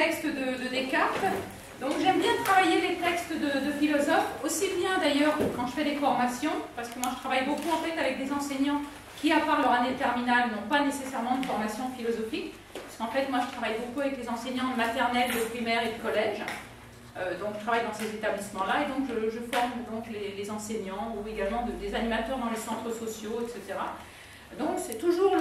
texte de Descartes. Donc j'aime bien travailler les textes de philosophes, aussi bien d'ailleurs quand je fais des formations, parce que moi je travaille beaucoup en fait avec des enseignants qui, à part leur année terminale, n'ont pas nécessairement de formation philosophique, parce qu'en fait moi je travaille beaucoup avec les enseignants de maternelle, de primaire et de collège, donc je travaille dans ces établissements-là, et donc je forme donc les enseignants, ou également des animateurs dans les centres sociaux, etc. Donc c'est toujours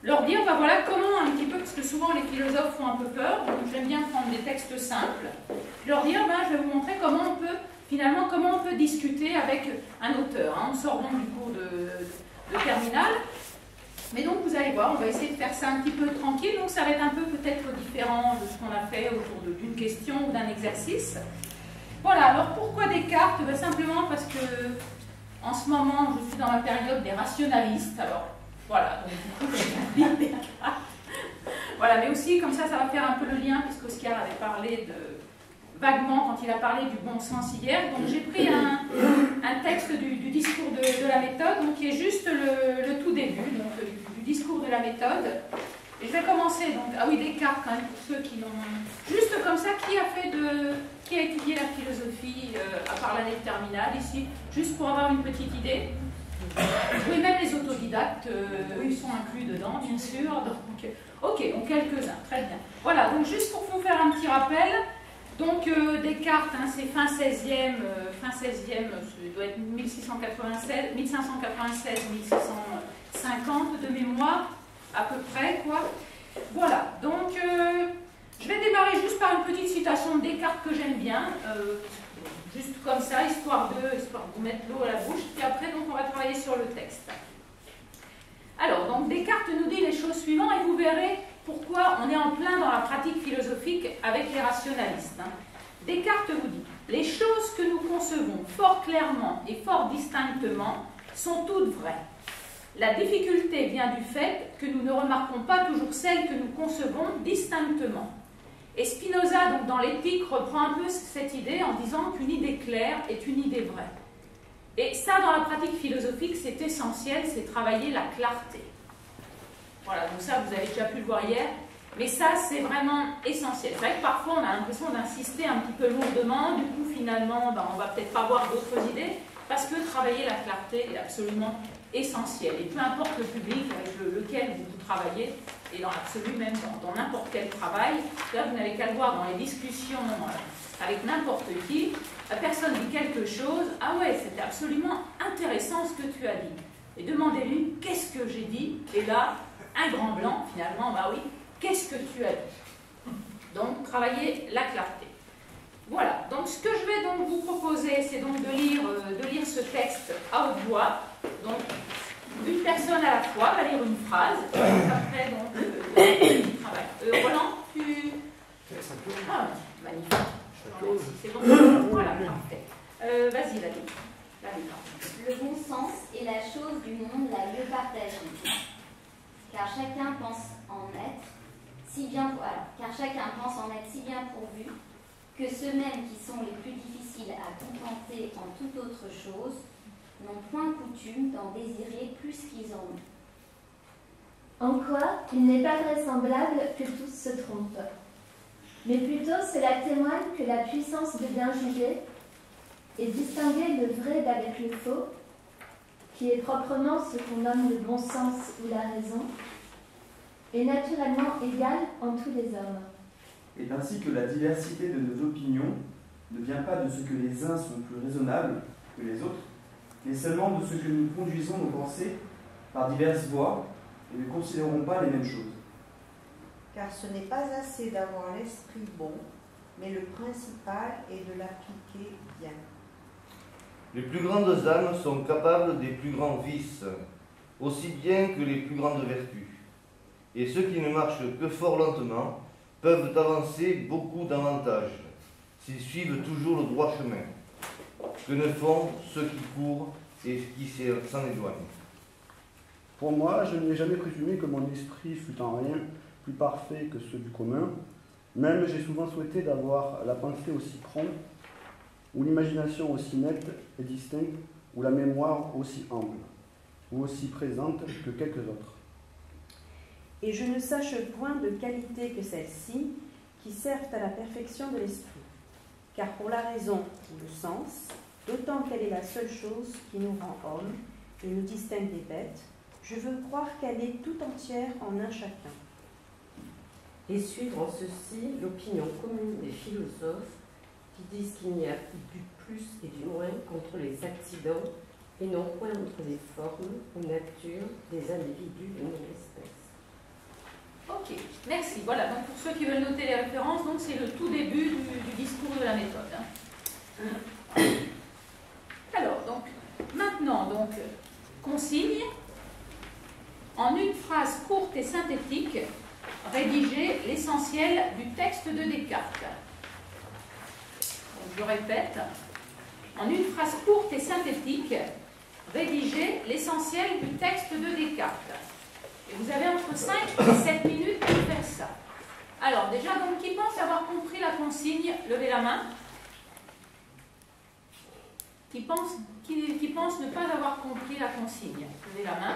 leur dire, ben voilà, comment un petit peu, parce que souvent les philosophes font un peu peur, donc j'aime bien prendre des textes simples, leur dire, ben, je vais vous montrer comment on peut, finalement, comment on peut discuter avec un auteur. Hein. On sort donc du cours de terminale, mais donc vous allez voir, on va essayer de faire ça un petit peu tranquille, donc ça va être un peu peut-être différent de ce qu'on a fait autour d'une question ou d'un exercice. Voilà, alors pourquoi Descartes? Ben, simplement parce que en ce moment, je suis dans la période des rationalistes, alors voilà, donc du coup, je vais lire Descartes. Voilà, mais aussi, comme ça va faire un peu le lien, puisque Oscar avait parlé vaguement quand il a parlé du bon sens hier. Donc j'ai pris un texte du discours de la méthode, donc qui est juste le tout début, donc, du discours de la méthode. Et je vais commencer, donc, ah oui, Descartes, quand même, pour ceux qui l'ont... Juste comme ça, qui a étudié la philosophie, à part l'année terminale, ici, juste pour avoir une petite idée. Oui, même les autodidactes, ils sont inclus dedans, bien sûr. Donc, ok, donc quelques-uns, très bien. Voilà, donc juste pour vous faire un petit rappel, donc Descartes, hein, c'est fin 16e, ça doit être 1596, 1650 de mémoire, à peu près, quoi. Voilà, donc je vais démarrer juste par une petite citation de Descartes que j'aime bien, juste comme ça, histoire de vous mettre l'eau à la bouche, puis après, donc, on va travailler sur le texte. Alors, donc, Descartes nous dit les choses suivantes, et vous verrez pourquoi on est en plein dans la pratique philosophique avec les rationalistes. Hein. Descartes vous dit, les choses que nous concevons fort clairement et fort distinctement sont toutes vraies. La difficulté vient du fait que nous ne remarquons pas toujours celles que nous concevons distinctement. Et Spinoza, donc, dans l'Éthique, reprend un peu cette idée en disant qu'une idée claire est une idée vraie. Et ça, dans la pratique philosophique, c'est essentiel, c'est travailler la clarté. Voilà, donc ça, vous avez déjà pu le voir hier, mais ça, c'est vraiment essentiel. C'est vrai que parfois, on a l'impression d'insister un petit peu lourdement, du coup, finalement, ben, on va peut-être pas avoir d'autres idées, parce que travailler la clarté est absolument essentiel. Et peu importe le public avec lequel vous travaillez, et dans l'absolu même dans n'importe quel travail, là vous n'avez qu'à le voir dans les discussions avec n'importe qui, la personne dit quelque chose, ah ouais, c'était absolument intéressant ce que tu as dit. Et demandez-lui, qu'est-ce que j'ai dit? Et là, un grand blanc, finalement, bah oui, qu'est-ce que tu as dit? Donc, travailler la clarté. Voilà, donc ce que je vais donc vous proposer, c'est donc de lire ce texte à haute voix. Donc, une personne à la fois va lire une phrase, après donc du travail. Roland, tu... Ah, magnifique. C'est bon. Voilà, parfait. Vas-y, Valérie. Le bon sens est la chose du monde la mieux partagée, car chacun pense en être si bien pourvu que ceux-mêmes qui sont les plus difficiles à contenter en toute autre chose n'ont point coutume d'en désirer plus qu'ils en ont. En quoi il n'est pas vraisemblable que tous se trompent, mais plutôt cela témoigne que la puissance de bien juger et distinguer le vrai d'avec le faux, qui est proprement ce qu'on nomme le bon sens ou la raison, est naturellement égale en tous les hommes. Et ainsi que la diversité de nos opinions ne vient pas de ce que les uns sont plus raisonnables que les autres, mais seulement de ce que nous conduisons nos pensées par diverses voies et ne considérons pas les mêmes choses. Car ce n'est pas assez d'avoir l'esprit bon, mais le principal est de l'appliquer bien. Les plus grandes âmes sont capables des plus grands vices, aussi bien que les plus grandes vertus. Et ceux qui ne marchent que fort lentement peuvent avancer beaucoup davantage, s'ils suivent toujours le droit chemin, que ne font ceux qui courent et qui s'en éloignent. Pour moi, je n'ai jamais présumé que mon esprit fût en rien plus parfait que ceux du commun. Même j'ai souvent souhaité d'avoir la pensée aussi prompte, ou l'imagination aussi nette et distincte, ou la mémoire aussi ample, ou aussi présente que quelques autres. Et je ne sache point de qualité que celle-ci, qui servent à la perfection de l'esprit. Car pour la raison ou le sens, d'autant qu'elle est la seule chose qui nous rend hommes et nous distingue des bêtes, je veux croire qu'elle est tout entière en un chacun. Et suivre en ceci l'opinion commune des philosophes qui disent qu'il n'y a du plus et du moins contre les accidents et non point entre les formes ou natures des individus de nos espèces. Ok, merci. Voilà, donc pour ceux qui veulent noter les références, donc c'est le tout début du discours de la méthode. Hein. Alors, donc, maintenant, donc, consigne, en une phrase courte et synthétique, rédiger l'essentiel du texte de Descartes. Donc, je répète, en une phrase courte et synthétique, rédiger l'essentiel du texte de Descartes. Et vous avez entre 5 et 7 minutes pour faire ça. Alors, déjà, donc, qui pense avoir compris la consigne, levez la main. Qui pense ne pas avoir compris la consigne, levez la main.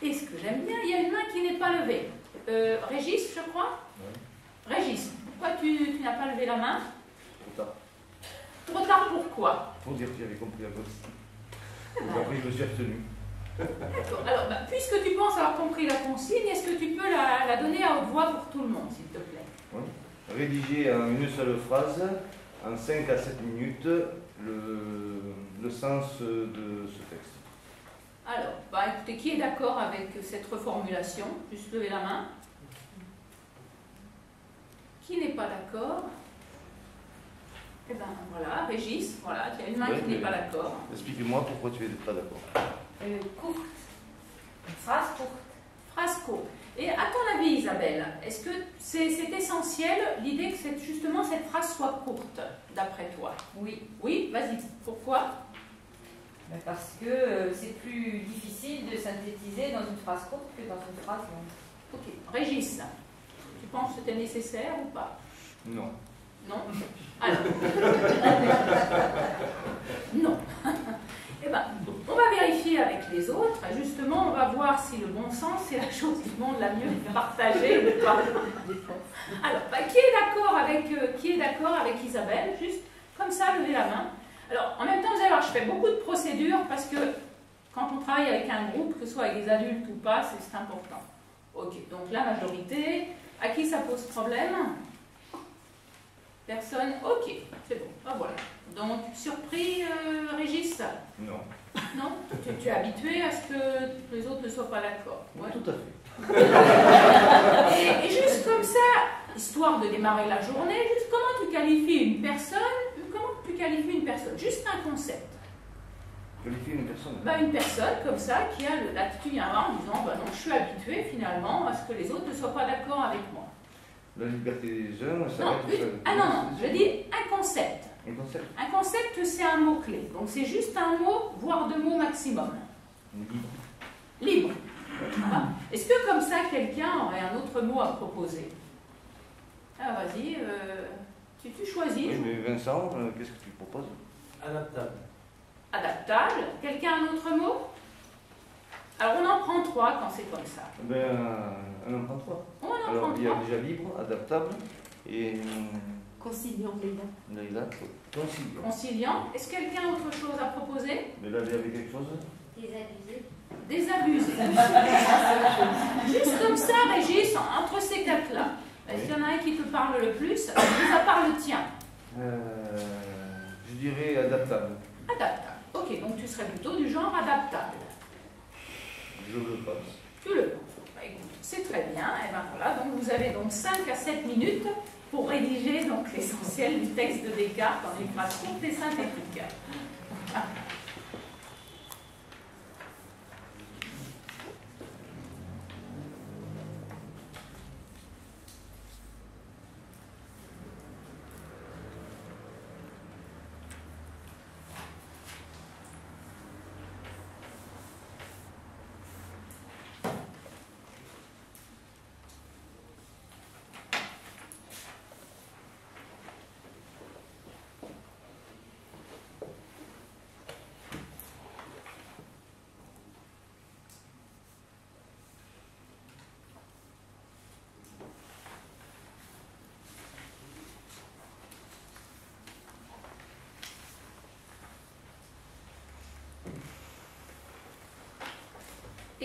Et ce que j'aime bien, il y a une main qui n'est pas levée. Régis, je crois. Oui. Régis, pourquoi tu n'as pas levé la main? Trop tard. Trop tard, pourquoi? Pour dire que j'avais compris la consigne. Donc après, je me suis abstenu. D'accord. Alors, puisque tu penses avoir compris la consigne, est-ce que tu peux la donner à haute voix pour tout le monde, s'il te plaît? Oui. Rédiger en une seule phrase, en 5 à 7 minutes, le sens de ce texte. Alors, écoutez, qui est d'accord avec cette reformulation? Juste lever la main. Qui n'est pas d'accord? Eh bien, voilà, Régis, voilà, il y a une main qui n'est pas d'accord. Explique-moi pourquoi tu n'es pas d'accord. Courte. Phrase courte. Phrase courte. Et à ton avis, Isabelle, est-ce que c'est essentiel l'idée que justement cette phrase soit courte, d'après toi? Oui. Oui, vas-y. Pourquoi? Parce que c'est plus difficile de synthétiser dans une phrase courte que dans une phrase longue. Ok. Régis, tu penses que c'était nécessaire ou pas? Non. Non? Alors. Non. Eh bien, on va vérifier avec les autres. Justement, on va voir si le bon sens, c'est la chose du monde la mieux partagée ou pas. Alors, qui est d'accord avec Isabelle? Juste comme ça, levez la main. Alors, en même temps, vous allez voir, je fais beaucoup de procédures parce que quand on travaille avec un groupe, que ce soit avec des adultes ou pas, c'est important. Ok, donc la majorité. À qui ça pose problème? Personne? Ok, c'est bon. Ah, voilà. Donc, surpris, Régis? Non. Non? Tu es habitué à ce que les autres ne soient pas d'accord? Ouais. Tout à fait. Et juste comme ça, histoire de démarrer la journée, juste comment tu qualifies une personne? Comment tu qualifies une personne? Juste un concept. Qualifier une personne? Une personne comme ça qui a l'attitude en disant non, je suis habitué finalement à ce que les autres ne soient pas d'accord avec moi. La liberté des uns, ça non, va être... non, je dis un concept. Un concept? Un concept, c'est un mot-clé. Donc c'est juste un mot, voire 2 mots maximum. Libre. Libre. Voilà. Est-ce que comme ça, quelqu'un aurait un autre mot à proposer? Ah, vas-y, tu choisis. Oui, mais Vincent, qu'est-ce que tu proposes? Adaptable. Adaptable. Quelqu'un a un autre mot? Alors on en prend 3 quand c'est comme ça. On en prend 3. On en prend 3. Alors il y a déjà libre, adaptable et... Conciliant, Leïla. Conciliant. Conciliant. Est-ce que quelqu'un a autre chose à proposer? Mais là, il y avait quelque chose? Désabusé. Désabusé. Juste comme ça, Régis, entre ces 4-là. Est-ce qu'il y en a un qui te parle le plus, à part le tien? Je dirais adaptable. Adaptable. Ok, donc tu serais plutôt du genre adaptable. Je le pense. Tu le penses. Écoute, c'est très bien. Et ben voilà, donc vous avez donc 5 à 7 minutes pour rédiger donc l'essentiel du texte de Descartes en une phrase courte et synthétique.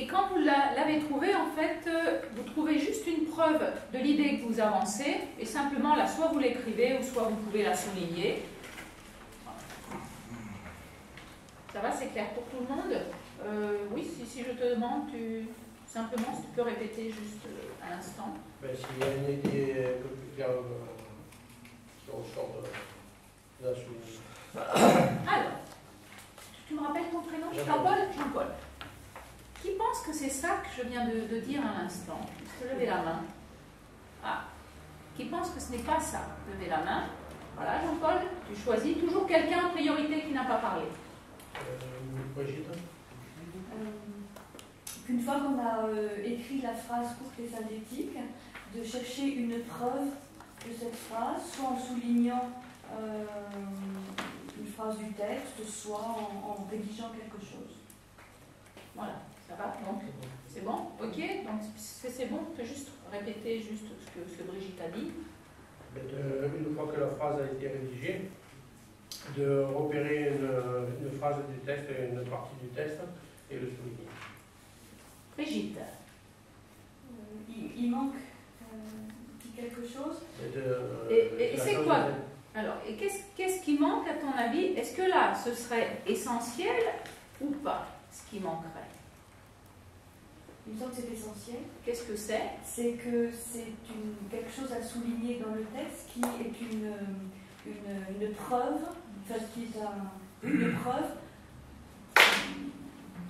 Et quand vous l'avez trouvé, en fait, vous trouvez juste une preuve de l'idée que vous avancez, et simplement là, soit vous l'écrivez, ou soit vous pouvez la souligner. Ça va, c'est clair pour tout le monde? Oui, si je te demande, simplement, si tu peux répéter juste à l'instant. Ben, s'il y a une idée un peu plus claire qui ressort de la souligne. Alors, tu me rappelles ton prénom? Jean-Paul. Jean-Paul. Qui pense que c'est ça que je viens de dire à l'instant? Est-ce que levez la main? Ah. Qui pense que ce n'est pas ça? Levez la main. Voilà, Jean-Paul, tu choisis toujours quelqu'un en priorité qui n'a pas parlé. Brigitte. Une fois qu'on a écrit la phrase courte et synthétique, de chercher une preuve de cette phrase, soit en soulignant une phrase du texte, soit en rédigeant quelque chose. Voilà, ça va, donc c'est bon? Ok, donc c'est bon, tu peux juste répéter juste ce que Brigitte a dit. Une fois que la phrase a été rédigée, de repérer une phrase du texte, une partie du texte, et le souligner. Brigitte. Il manque quelque chose. Et c'est quoi? Alors, et qu'est-ce qui manque à ton avis? Est-ce que là, ce serait essentiel ou pas, ce qui manquerait? Il me semble que c'est essentiel. Qu'est-ce que c'est? C'est que c'est quelque chose à souligner dans le texte qui est une preuve, enfin qui est une preuve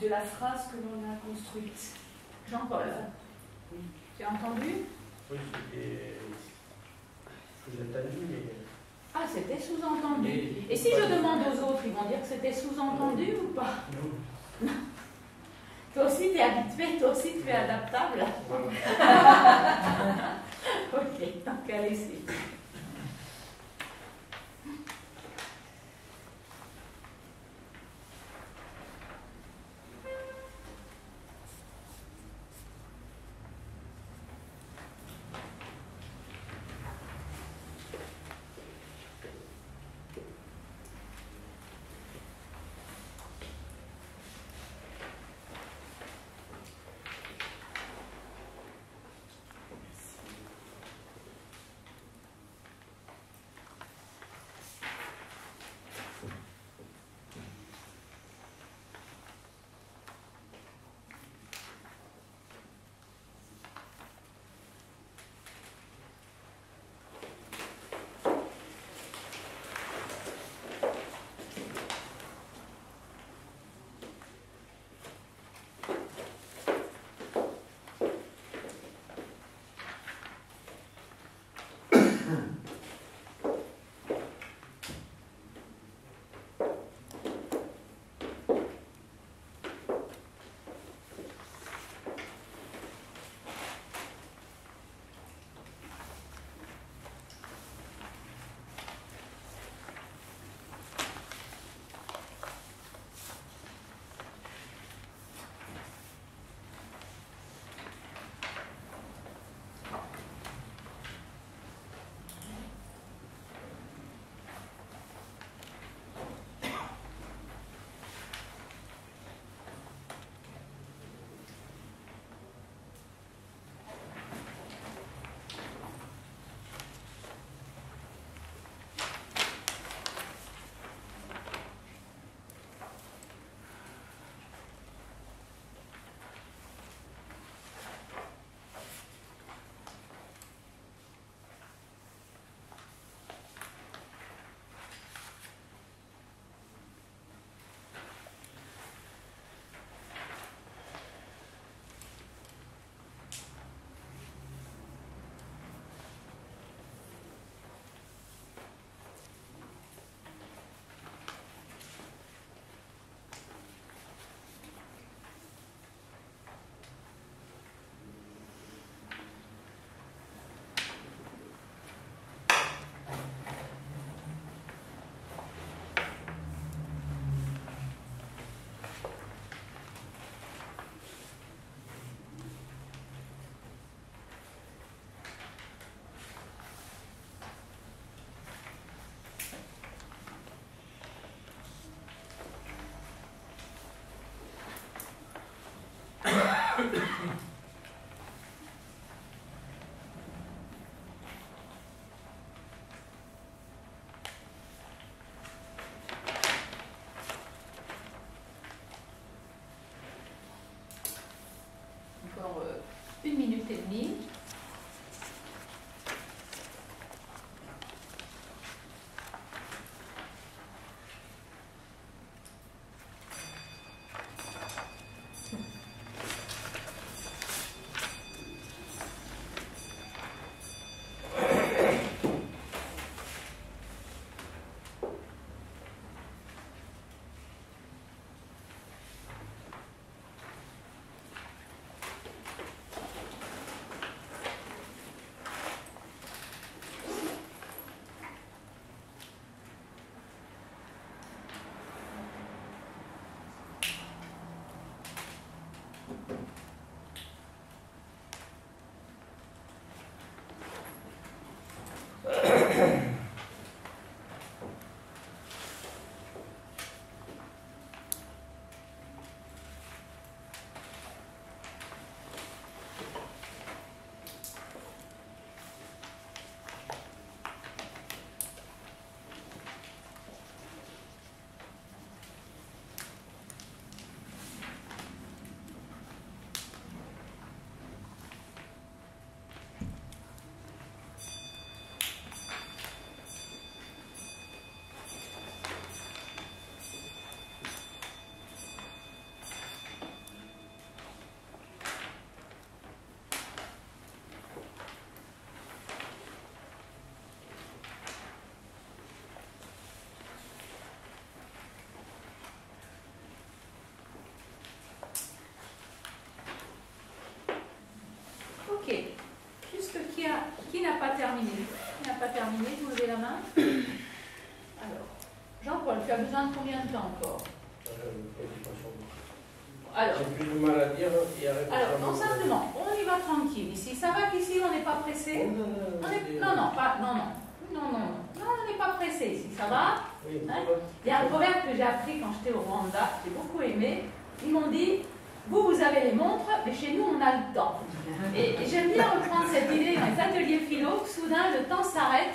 de la phrase que l'on a construite. Jean-Paul, tu as entendu? Oui, c'était sous-entendu, mais... Ah, c'était sous-entendu. Et si je demande aux autres, ils vont dire que c'était sous-entendu ou pas? Non. Toi aussi, tu es habitué, toi aussi, tu es adaptable. Ok, donc allez-y. Ok. Juste qui n'a pas terminé? Qui n'a pas terminé? Vous levez la main. Alors, Jean-Paul, tu as besoin de combien de temps encore? Alors, j'ai plus de mal à dire et à répondre. Alors, non, simplement, on y va tranquille ici. Ça va qu'ici, on n'est pas pressé? Non, on n'est pas pressé ici. Ça va? Oui, hein? Il y a un proverbe que j'ai appris quand j'étais au Rwanda, j'ai beaucoup aimé. Ils m'ont dit, vous avez les montres, mais chez nous, on a le temps. Et j'aime bien reprendre cette idée dans les ateliers philo, que soudain, le temps s'arrête.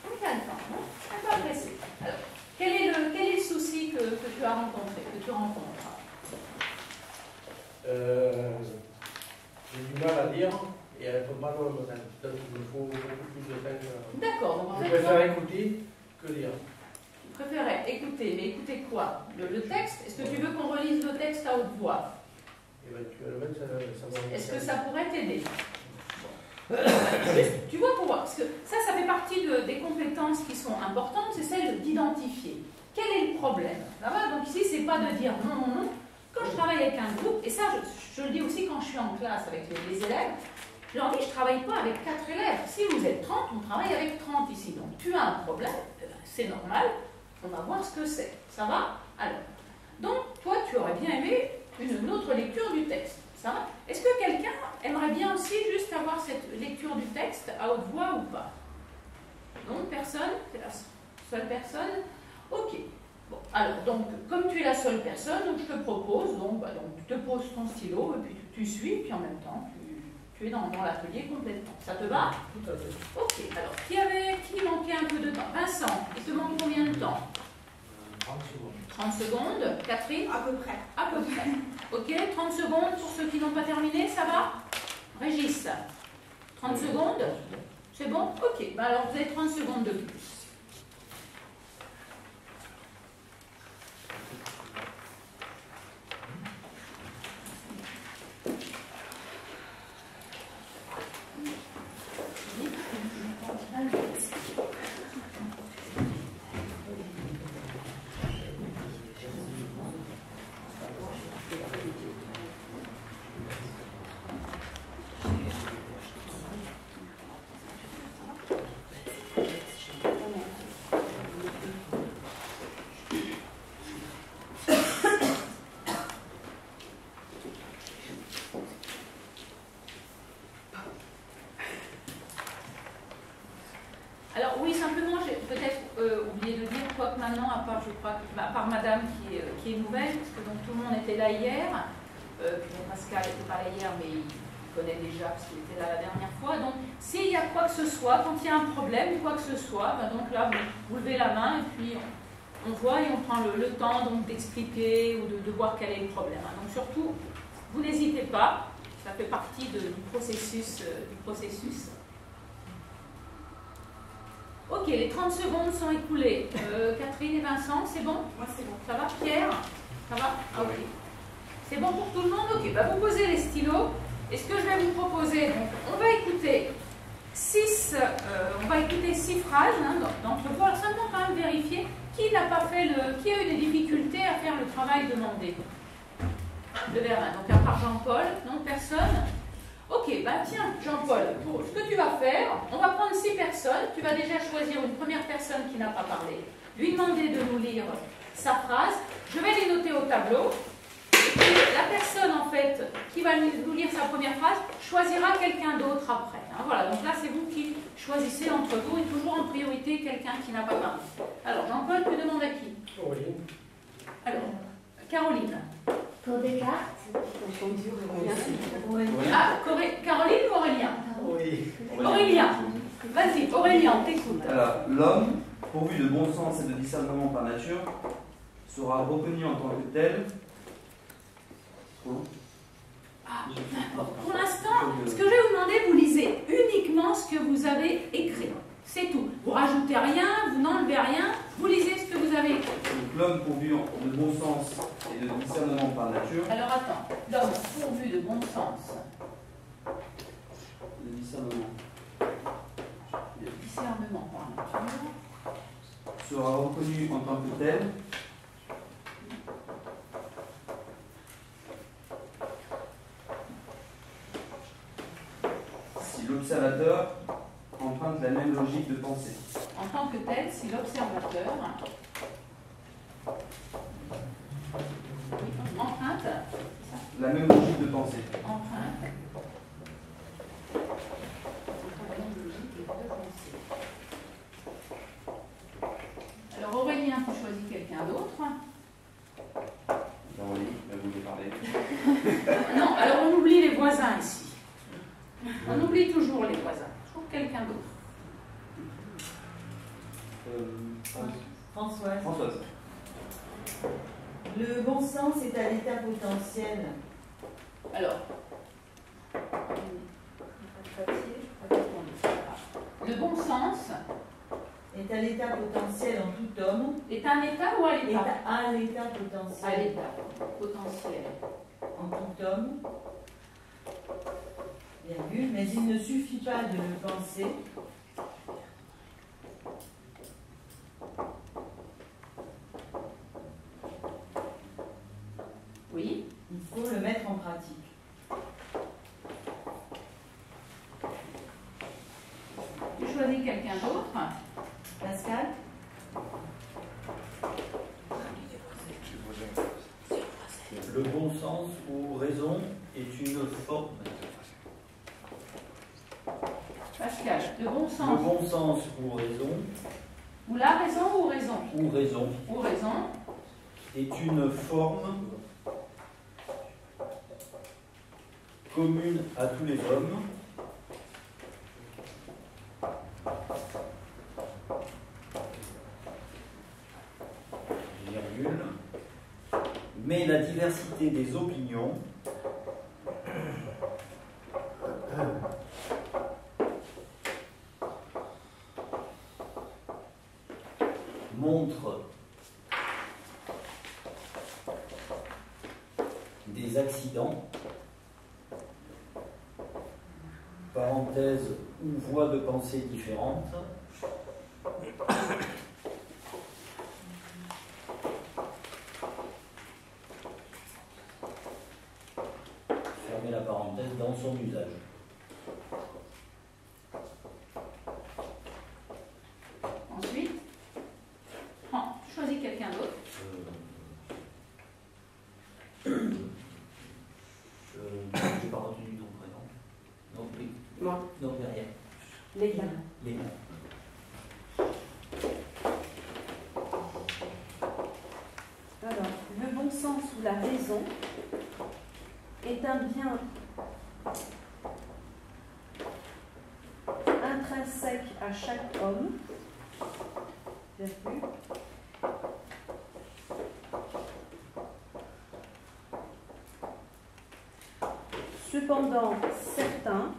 On a le temps, non? On n'est pas pressé. Alors, quel est le souci que tu as rencontré, que tu rencontres? J'ai du mal à dire et à répondre pas dans le modèle. Peut-être qu'il me faut beaucoup plus de temps. D'accord. Donc en fait, je préfère écouter que lire. Tu préférais écouter, mais écouter quoi? Le texte? Est-ce que tu veux qu'on relise le texte à haute voix? Éventuellement, ça va. Est-ce que ça pourrait t'aider? Juste, tu vois, pour voir, parce que ça fait partie des compétences qui sont importantes, c'est celle d'identifier. Quel est le problème? Donc ici, c'est pas de dire non. Quand je travaille avec un groupe, et ça, je le dis aussi quand je suis en classe avec les élèves, je leur dis, je ne travaille pas avec 4 élèves. Si vous êtes 30, on travaille avec 30 ici. Donc, tu as un problème, c'est normal, on va voir ce que c'est. Ça va? Alors, donc, toi, tu aurais bien aimé une autre lecture du texte. Ça va? Est-ce que quelqu'un aimerait bien aussi juste avoir cette lecture du texte à haute voix ou pas? Donc, personne? C'est la seule personne? Ok. Bon, alors, donc, comme tu es la seule personne, donc, je te propose, donc, tu te poses ton stylo, et puis tu suis, puis en même temps, tu es dans l'atelier complètement. Ça te va? Tout à fait. Ok, alors, qui manquait un peu de temps? Vincent, il te manque combien de temps? 30 secondes. 30 secondes. Catherine? À peu près. À peu près. Ok, 30 secondes pour ceux qui n'ont pas terminé, ça va? Régis? 30 secondes? C'est bon? Ok, alors vous avez 30 secondes de plus. Alors oui, simplement, j'ai peut-être oublié de dire, quoi que maintenant, à part, je crois, à part Madame qui est nouvelle, parce que donc, tout le monde était là hier, Pascal n'était pas là hier, mais il connaît déjà, parce qu'il était là la dernière fois. Donc, s'il y a quoi que ce soit, quand il y a un problème, quoi que ce soit, donc là, vous levez la main, et puis on voit et on prend le temps d'expliquer ou de voir quel est le problème. Donc surtout, vous n'hésitez pas, ça fait partie du processus. Ok, les 30 secondes sont écoulées. Catherine et Vincent, c'est bon? Moi, c'est bon. Ça va, Pierre? Ça va? Ok. C'est bon pour tout le monde? Ok, vous posez les stylos. Et ce que je vais vous proposer, donc, on va écouter 6 phrases d'entre vous. Alors, seulement quand même vérifier qui n'a pas fait qui a eu des difficultés à faire le travail demandé. Le Verlin. Donc, à part Jean-Paul, non, personne? Ok, tiens, Jean-Paul, ce que tu vas faire, on va prendre 6 personnes. Tu vas déjà choisir une première personne qui n'a pas parlé, lui demander de nous lire sa phrase. Je vais les noter au tableau. Et la personne, en fait, qui va nous lire sa première phrase, choisira quelqu'un d'autre après. Hein, voilà, donc là, c'est vous qui choisissez entre vous, et toujours en priorité quelqu'un qui n'a pas parlé. Alors, Jean-Paul, tu demandes à qui? Caroline. Alors, Caroline. Pour Descartes. Ah, Caroline ou Aurélien? Oui. Aurélien. Vas-y, Aurélien, on t'écoute. Alors, l'homme, pourvu de bon sens et de discernement par nature, sera reconnu en tant que tel. Ah, pour l'instant, ce que je vais vous demander, vous lisez uniquement ce que vous avez écrit. C'est tout. Vous rajoutez rien, vous n'enlevez rien, vous lisez ce que vous avez écrit. Donc, l'homme pourvu de bon sens et de discernement par nature. Alors attends, l'homme pourvu de bon sens. Le discernement. Le discernement par nature. Sera reconnu en tant que tel. Si l'observateur emprunte la même logique de pensée. En tant que tel, si l'observateur emprunte la même logique de pensée. Emprunte. Alors Aurélien, tu choisis quelqu'un d'autre. Oui, vous voulez parler. Non, alors on oublie les voisins ici. On oublie toujours les voisins. Toujours quelqu'un d'autre. Françoise. Françoise. Le bon sens est à l'état potentiel. Alors, le bon sens est à l'état potentiel en tout homme. Est un état ou à l'état? Est à l'état potentiel. À l'état potentiel. En tout homme. Virgule, mais il ne suffit pas de le penser. Oui. Il faut le mettre en pratique. Tu choisis quelqu'un d'autre. Pascal? Le bon sens ou raison est une forme. Pascal, le bon sens. Le bon sens ou raison. Ou la raison ou raison? Ou raison. Ou raison. Est une forme commune à tous les hommes. Virgule. Mais la diversité des opinions montre des accidents, parenthèse ou voies de pensée différentes, fermez la parenthèse, dans son usage. Ensuite, tu choisis quelqu'un d'autre. J'ai pas retenu ton prénom. Non, oui. Moi. Non, derrière. Léla. Léla. Alors, le bon sens ou la raison est un bien intrinsèque à chaque homme, virgule, cependant certains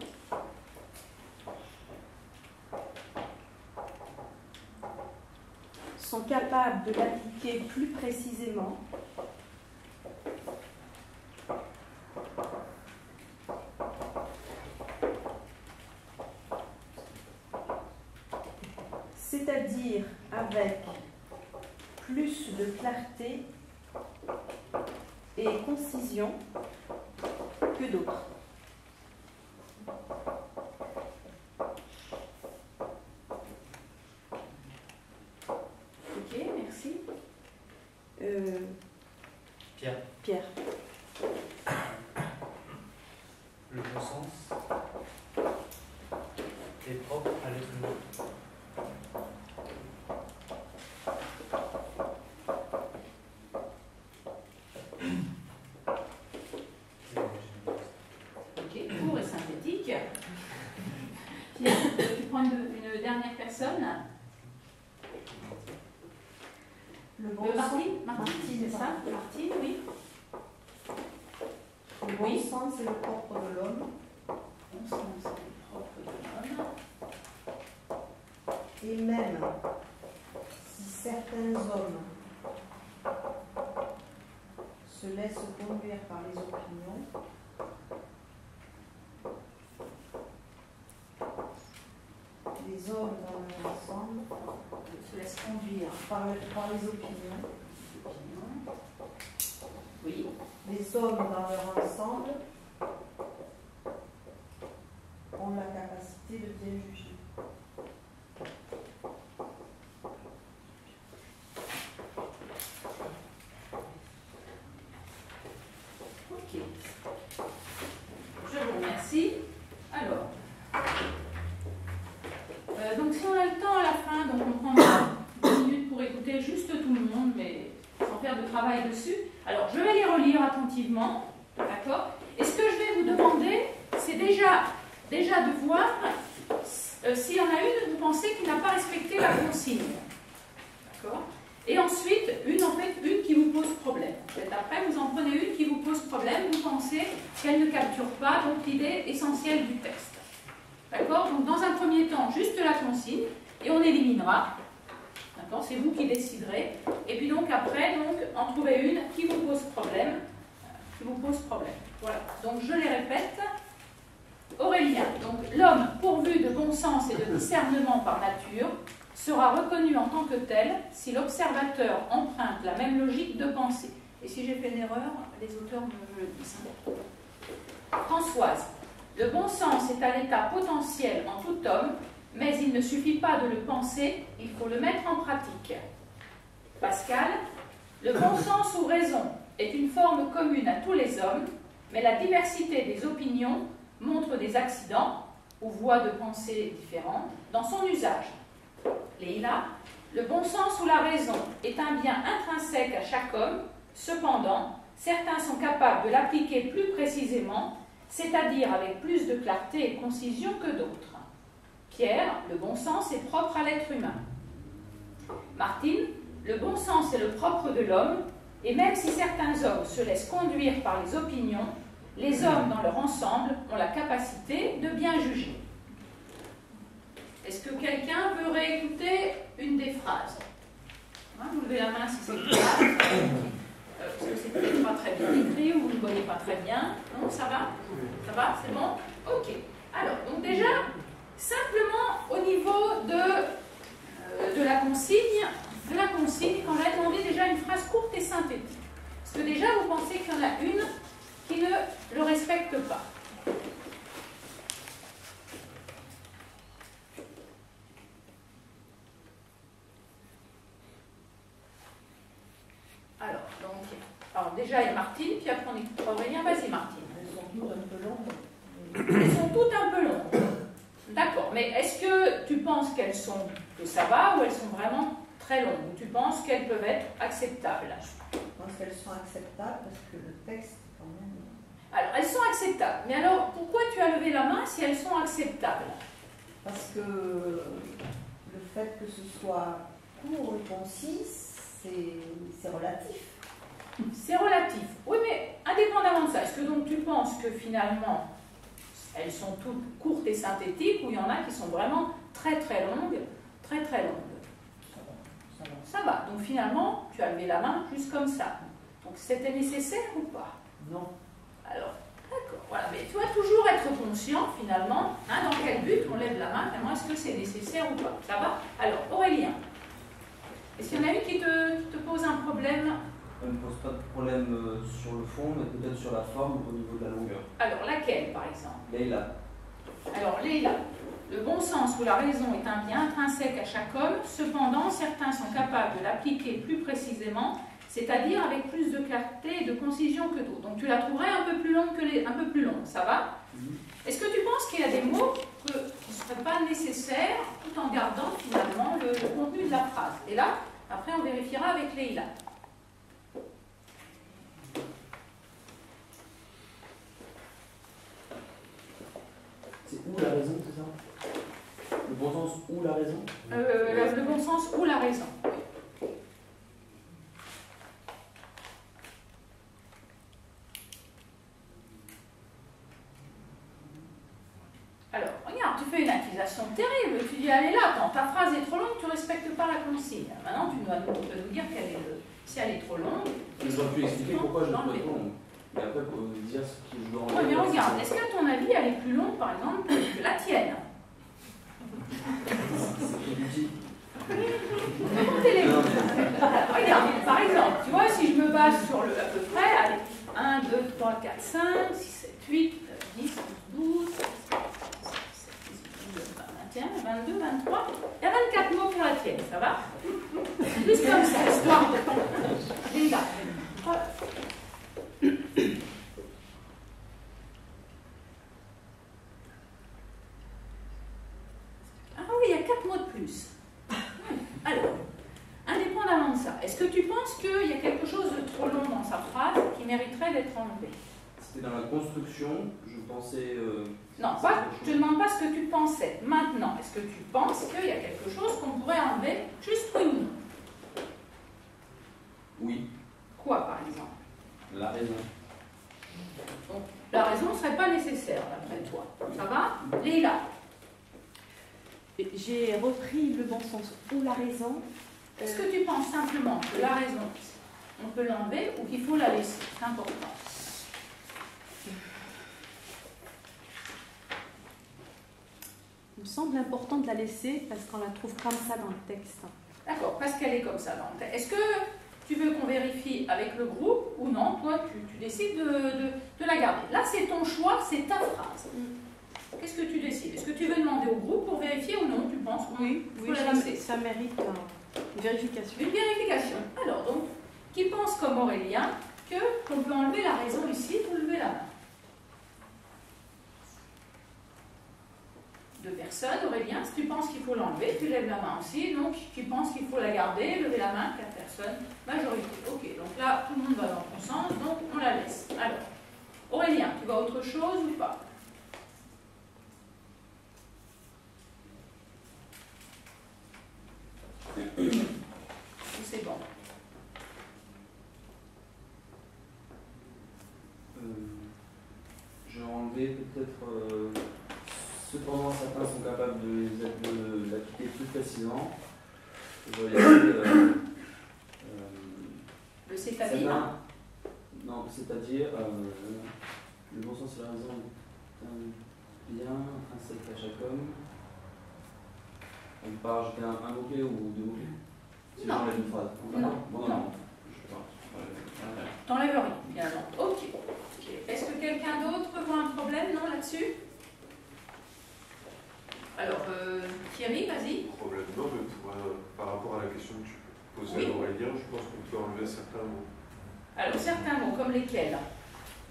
sont capables de l'appliquer plus précisément c'est-à-dire avec plus de clarté et concision que d'autres. Ok, merci. Pierre. Pierre. personne? Le bon Martine, c'est ça? Martine, oui. Le bon sens, c'est le propre de l'homme. Bon sens, c'est le propre de l'homme. Et même si certains hommes se laissent conduire par les opinions, les hommes dans leur ensemble se laissent conduire par les opinions. Oui. Les hommes dans leur ensemble ont la capacité de bien juger. Ok. Je vous remercie. Alors, donc si on a le temps à la fin, donc on prend 2 minutes pour écouter juste tout le monde, mais sans faire de travail dessus. Alors, je vais les relire attentivement, d'accord? Et ce que je vais vous demander, c'est déjà de voir s'il y en a une, vous pensez, qui n'a pas respecté la consigne. D'accord? Et ensuite, une qui vous pose problème. Et après, vous en prenez une qui vous pose problème, vous pensez qu'elle ne capture pas donc l'idée essentielle du texte. D'accord? Donc, dans un premier temps, juste la consigne, et on éliminera. D'accord? C'est vous qui déciderez. Et puis donc, après, en trouver une qui vous pose problème. Voilà. Donc, je les répète. Aurélien. Donc, l'homme pourvu de bon sens et de discernement par nature sera reconnu en tant que tel si l'observateur emprunte la même logique de pensée. Et si j'ai fait une erreur, les auteurs me le disent. Françoise. Le bon sens est à l'état potentiel en tout homme, mais il ne suffit pas de le penser, il faut le mettre en pratique. Pascal. Le bon sens ou raison est une forme commune à tous les hommes, mais la diversité des opinions montre des accidents ou voies de pensée différentes dans son usage. Leïla, le bon sens ou la raison est un bien intrinsèque à chaque homme, cependant, certains sont capables de l'appliquer plus précisément, c'est-à-dire avec plus de clarté et concision que d'autres. Pierre, le bon sens est propre à l'être humain. Martine, le bon sens est le propre de l'homme, et même si certains hommes se laissent conduire par les opinions, les hommes dans leur ensemble ont la capacité de bien juger. Est-ce que quelqu'un veut réécouter une des phrases? Vous levez la main si c'est clair. Parce que c'est peut-être pas très bien écrit ou vous ne voyez pas très bien. Non, ça va? Ça va? C'est bon? Ok. Alors, donc déjà, simplement au niveau de la consigne, quand on a demandé déjà une phrase courte et synthétique. Parce que déjà, vous pensez qu'il y en a une qui ne le respecte pas. Alors déjà, il y a Martine, puis après on écoute Aurélien. Vas-y, Martine. Elles sont toutes un peu longues. Elles sont toutes un peu longues. D'accord, mais est-ce que tu penses que ça va, ou elles sont vraiment très longues? Ou tu penses qu'elles peuvent être acceptables? Je pense qu'elles sont acceptables parce que le texte est quand même... Alors, elles sont acceptables. Mais alors, pourquoi tu as levé la main si elles sont acceptables? Parce que le fait que ce soit court et concis, c'est relatif. C'est relatif. Oui, mais indépendamment de ça, est-ce que donc tu penses que finalement, elles sont toutes courtes et synthétiques, ou il y en a qui sont vraiment très très longues, très très longues? Ça va. Donc finalement, tu as levé la main juste comme ça. Donc c'était nécessaire ou pas? Non. Alors, d'accord. Voilà. Mais tu dois toujours être conscient finalement, dans quel but on lève la main, vraiment, est-ce que c'est nécessaire ou pas? Ça va? Alors, Aurélien, est-ce qu'il y en a une qui te pose un problème? Elle ne pose pas de problème sur le fond, mais peut-être sur la forme ou au niveau de la longueur. Alors, laquelle, par exemple? Leïla. Alors, Leïla, le bon sens ou la raison est un bien intrinsèque à chaque homme, cependant, certains sont capables de l'appliquer plus précisément, c'est-à-dire avec plus de clarté et de concision que d'autres. Donc, tu la trouverais un peu plus longue un peu plus longue, ça va? Est-ce que tu penses qu'il y a des mots qui ne seraient pas nécessaires, tout en gardant finalement le contenu de la phrase? Et là, après, on vérifiera avec Leïla. C'est où la raison, c'est ça? Le bon sens ou la raison? Le bon sens ou la raison. Alors, regarde, tu fais une accusation terrible, tu dis, allez là, attends, ta phrase est trop longue, tu ne respectes pas la consigne. Maintenant, tu dois nous dire si elle est trop longue. Je dois plus expliquer pourquoi je dois être longue. Mais après, pour dire ce que je dois enlever. Oui, mais regarde, est-ce qu'à ton avis, elle est plus longue, par exemple, que la tienne? C'est du dit. Regarde, par exemple, tu vois, si je me base sur le à peu près, allez, 1, 2, 3, 4, 5, 6, 7, 8, 10, 12, 21, 22, 23, il y a 24 mots pour la tienne, ça va? Juste comme ça, histoire de... Linda. Ah oui, il y a 4 mots de plus. Alors, indépendamment de ça, est-ce que tu penses qu'il y a quelque chose de trop long dans sa phrase qui mériterait d'être enlevé? C'était dans la construction, je pensais... non, pas, je ne te demande pas ce que tu pensais. Maintenant, est-ce que tu penses qu'il y a quelque chose qu'on pourrait enlever, juste oui ou non? Oui. Quoi, par exemple? La raison. Donc, la raison ne serait pas nécessaire, d'après toi. Ça va? Leïla? J'ai repris le bon sens ou la raison. Est-ce que tu penses simplement que la raison, on peut l'enlever ou qu'il faut la laisser? C'est important. Il me semble important de la laisser parce qu'on la trouve comme ça dans le texte. D'accord, parce qu'elle est comme ça dans le texte. Est-ce que tu veux qu'on vérifie avec le groupe ou non? Toi, tu décides de la garder. Là, c'est ton choix, c'est ta phrase. Qu'est-ce que tu décides? Est-ce que tu veux demander au groupe pour vérifier ou non? Tu penses? Oui, ça mérite une vérification. Une vérification. Alors, donc, qui pense comme Aurélien qu'on peut enlever la raison ici pour lever la main? 2 personnes. Aurélien, si tu penses qu'il faut l'enlever, tu lèves la main aussi. Donc, tu penses qu'il faut la garder, lever la main, 4 personnes. Majorité. Ok, donc là, tout le monde va dans ton sens, donc on la laisse. Alors, Aurélien, tu vois autre chose ou pas? C'est bon. Je vais enlever peut-être... cependant, certains sont capables de l'appliquer plus précisément. Je vais laisser... le c'est-à-dire? Non, c'est-à-dire... le bon sens et la raison bien intrinsèque à chaque homme. On peut pas rajouter un mot-clé ou 2 mots-clés? Si j'enlève une phrase. Non. T'enlèves rien, bien non. Ok. Est-ce que quelqu'un d'autre voit un problème, non, là-dessus? Alors, Thierry, vas-y. Problème, non, mais par rapport à la question que tu posais à Aurélien, je pense qu'on peut enlever certains mots. Alors, certains mots, comme lesquels?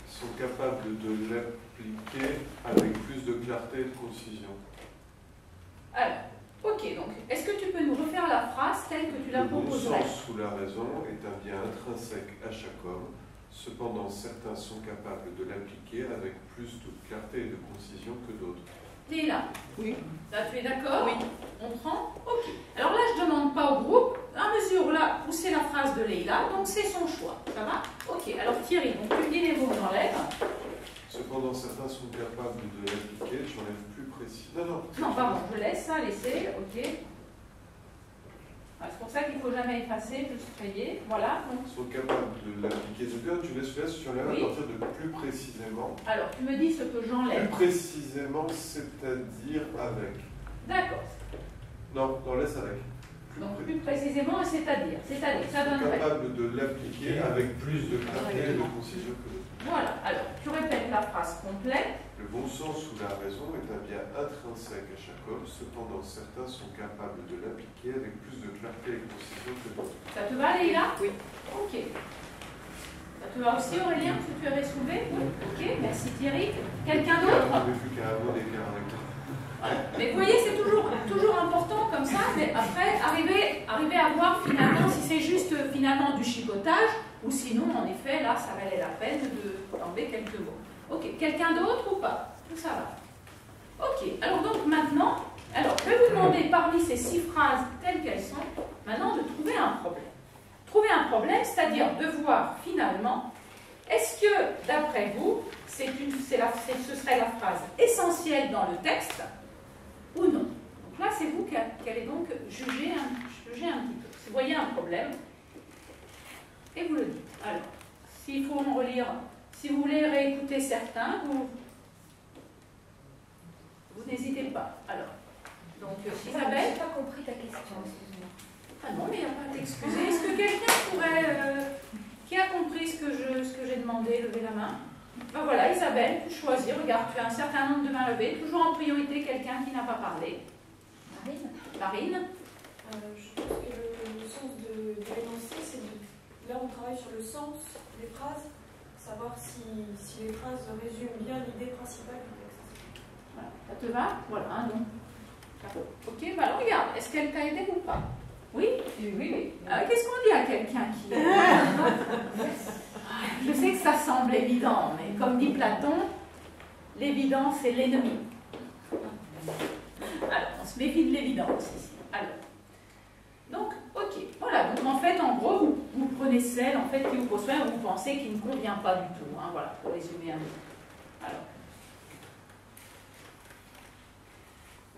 Ils sont capables de l'appliquer avec plus de clarté et de concision. Alors, ok, donc, est-ce que tu peux nous refaire la phrase telle que tu la proposerais? Le bon sens ou la raison est un bien intrinsèque à chaque homme. Cependant, certains sont capables de l'appliquer avec plus de clarté et de concision que d'autres. Tu es là? Oui. Là, tu es d'accord? Oui. On prend? Ok. Alors là, je ne demande pas au groupe, à mesure là, où c'est la phrase de Leïla, donc c'est son choix. Ça va? Ok. Alors Thierry, donc tu dis les mots que j'enlève. Cependant, certains sont capables de l'appliquer, j'enlève plus précis. Non, pardon, je laisse ça, laisser, ok. C'est pour ça qu'il ne faut jamais effacer, plus frayer. Voilà. Donc. Ils sont capables de l'appliquer. Tu laisses, tu enlèves à partir de plus précisément. Alors, tu me dis ce que j'enlève. Plus précisément, c'est-à-dire avec. D'accord. Non, laisse avec. Donc, plus précisément, c'est-à-dire. C'est-à-dire, ça donnerait. Capable de l'appliquer avec plus de clarté et de concision que d'autres. Voilà. Alors, tu répètes la phrase complète. Le bon sens ou la raison est un bien intrinsèque à chaque homme, cependant certains sont capables de l'appliquer avec plus de clarté et de concision que d'autres. Ça te va, Leïla? Oui. Ok. Ça te va aussi, Aurélien, ce que tu avais soulevé? Oui. Ok, merci Thierry. Quelqu'un d'autre? J'avais vu qu'un mot d'écart avec toi. Mais vous voyez, c'est toujours important comme ça, mais après, arriver à voir finalement si c'est juste finalement du chipotage, ou sinon, en effet, là, ça valait la peine d'enlever quelques mots. Ok, quelqu'un d'autre ou pas? Tout ça va. Ok, alors donc maintenant, Alors, je vais vous demander, parmi ces 6 phrases telles qu'elles sont, maintenant de trouver un problème. Trouver un problème, c'est-à-dire de voir finalement, est-ce que, d'après vous, ce serait la phrase essentielle dans le texte ou non? Donc là, c'est vous qui allez donc juger un petit peu. Si vous voyez un problème, et vous le dites. Alors, s'il faut en relire, si vous voulez réécouter certains, vous n'hésitez pas. Alors, donc Isabelle. Je n'ai pas compris ta question, excuse-moi. Ah non, mais il n'y a pas à t'excuser. Est-ce que quelqu'un pourrait... qui a compris ce que j'ai demandé, lever la main? Ben voilà, Isabelle, tu choisis. Regarde, tu as un certain nombre de mains levées. Toujours en priorité, quelqu'un qui n'a pas parlé. Marine. Je pense que le sens de l'énoncé, c'est là on travaille sur le sens des phrases, savoir si les phrases résument bien l'idée principale du texte. Voilà. Ça te va? Voilà, donc. Ok, bah alors regarde, est-ce qu'elle t'a aidé ou pas? Oui? Oui. Qu'est-ce qu'on dit à quelqu'un qui... Je sais que ça semble évident, mais comme dit Platon, l'évidence c'est l'ennemi. Alors, on se méfie de l'évidence ici. Alors, donc, ok, voilà, donc en fait, en gros, vous prenez celle en fait, qui vous pose problème, vous pensez qu'il ne convient pas du tout, hein, voilà, pour résumer un peu. Alors,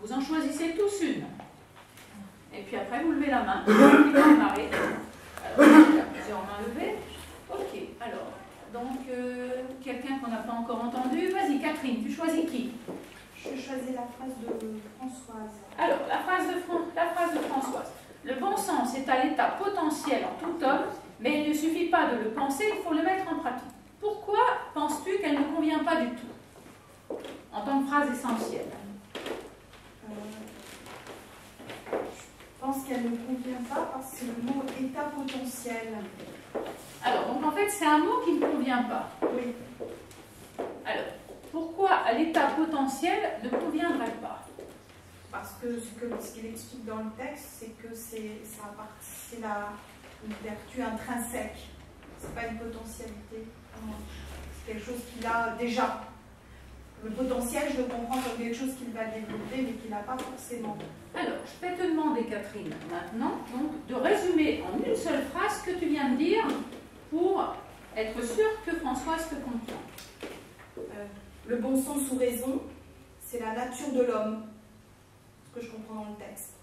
vous en choisissez tous une. Et puis après, vous levez la main, vous démarrez. Alors, il y a plusieurs mains levées. Ok, alors, donc, quelqu'un qu'on n'a pas encore entendu, vas-y, Catherine, tu choisis qui? Je choisis la phrase de Françoise. Alors, la phrase de Françoise. Le bon sens est à l'état potentiel en tout homme, mais il ne suffit pas de le penser, il faut le mettre en pratique. Pourquoi penses-tu qu'elle ne convient pas du tout en tant que phrase essentielle? Je pense qu'elle ne convient pas parce que le mot état potentiel. Alors, donc en fait, c'est un mot qui ne convient pas. Oui. Alors, pourquoi à l'état potentiel ne conviendrait pas? Parce que ce qu'il explique dans le texte, c'est que c'est une vertu intrinsèque. C'est pas une potentialité. C'est quelque chose qu'il a déjà. Le potentiel, je le comprends comme quelque chose qu'il va développer, mais qu'il n'a pas forcément. Alors, je vais te demander, Catherine, maintenant, donc, de résumer en une seule phrase ce que tu viens de dire pour être sûre que Françoise te comprend. Le bon sens ou raison, c'est la nature de l'homme, ce que je comprends dans le texte.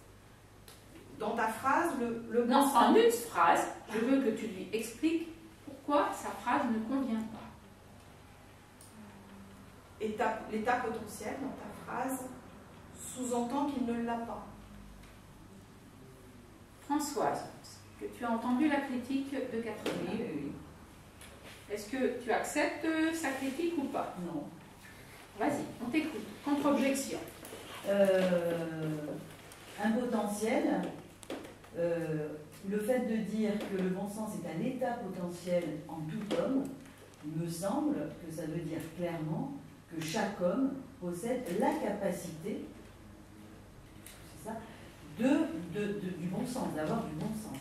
Dans ta phrase, le bon non, sens... en une phrase, je veux que tu lui expliques pourquoi sa phrase ne convient pas. L'état potentiel dans ta phrase sous-entend qu'il ne l'a pas. Françoise, que tu as entendu la critique de Catherine. Oui. Est-ce que tu acceptes sa critique ou pas? Non. Vas-y, on t'écoute. Contre-objection. Un potentiel, le fait de dire que le bon sens est un état potentiel en tout homme, me semble que ça veut dire clairement que chaque homme possède la capacité, c'est ça, du bon sens, d'avoir du bon sens.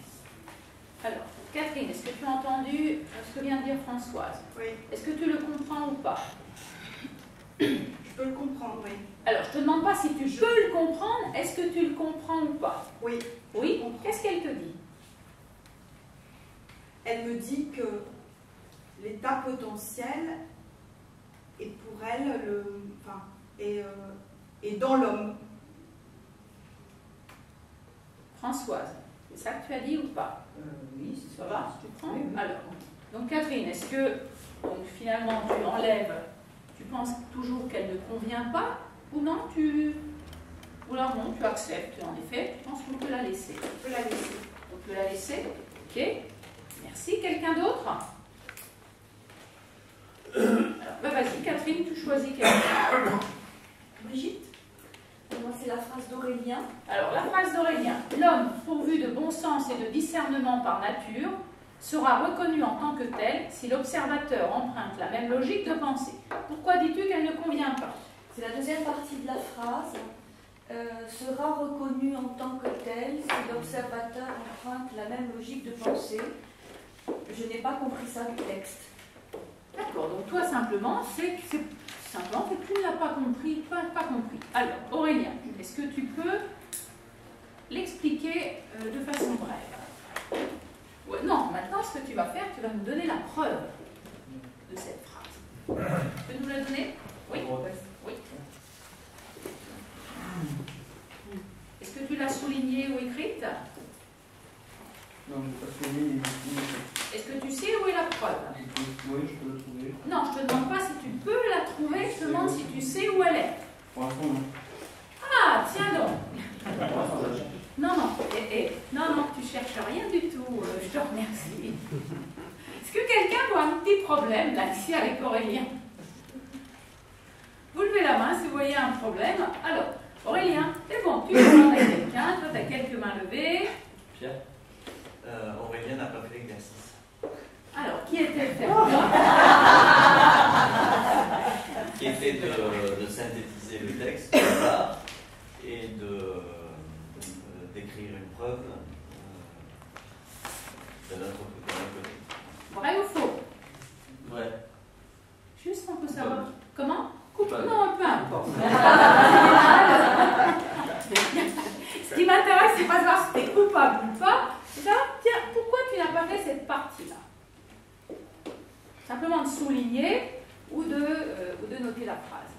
Alors, Catherine, est-ce que tu as entendu ce que vient de dire Françoise? Oui. Est-ce que tu le comprends ou pas? Je peux le comprendre, oui. Alors, je ne te demande pas si tu peux le comprendre, est-ce que tu le comprends ou pas? Oui. Oui? Qu'est-ce qu'elle te dit? Elle me dit que l'état potentiel est pour elle est dans l'homme. Françoise, c'est ça que tu as dit ou pas? Oui, ça va, tu prends? Oui, oui. Alors, donc Catherine, est-ce que donc, finalement tu enlèves, tu penses toujours qu'elle ne convient pas ou non ou là non, tu acceptes en effet, je pense qu'on peut la laisser. On peut la laisser. On peut la laisser, ok. Merci, quelqu'un d'autre? Alors, bah vas-y Catherine, tu choisis quelqu'un. Brigitte? Moi, c'est la phrase d'Aurélien. Alors, la phrase d'Aurélien. L'homme, pourvu de bon sens et de discernement par nature, sera reconnu en tant que tel si l'observateur emprunte la même logique de pensée. Pourquoi dis-tu qu'elle ne convient pas? C'est la deuxième partie de la phrase. Sera reconnu en tant que tel si l'observateur emprunte la même logique de pensée. Je n'ai pas compris ça du texte. D'accord, donc toi simplement, Simplement que tu ne l'as pas compris, pas compris. Alors, Aurélien, est-ce que tu peux l'expliquer de façon brève? Ouais, non, maintenant, ce que tu vas faire, tu vas nous donner la preuve de cette phrase. Tu peux nous la donner? Oui. Oui. Est-ce que tu l'as soulignée ou écrite? Non, je ne vais pas souligner. Est-ce que tu sais où est la preuve? Oui, je peux le trouver. Non, je ne te demande pas si tu peux la trouver, je te demande si tu sais où elle est. Pour l'instant, non. Ah, tiens donc. Non, non, tu cherches rien du tout, je te remercie. Est-ce que quelqu'un doit un petit problème là, ici, avec Aurélien? Vous levez la main si vous voyez un problème. Alors, Aurélien, c'est bon, tu demandes à quelqu'un, toi tu as quelques mains levées. Pierre, Aurélien n'a pas fait l'exercice. Alors, qui était le Qui était de synthétiser le texte, d'une part, et d'écrire une preuve de notre côté. Vrai ou faux? Vrai. Juste, on peut savoir. Comment? Non, peu importe. Ce qui m'intéresse, c'est pas de savoir si tu es coupable ou pas. C'est savoir, tiens, pourquoi tu n'as pas fait cette partie-là? Simplement de souligner ou de noter la phrase.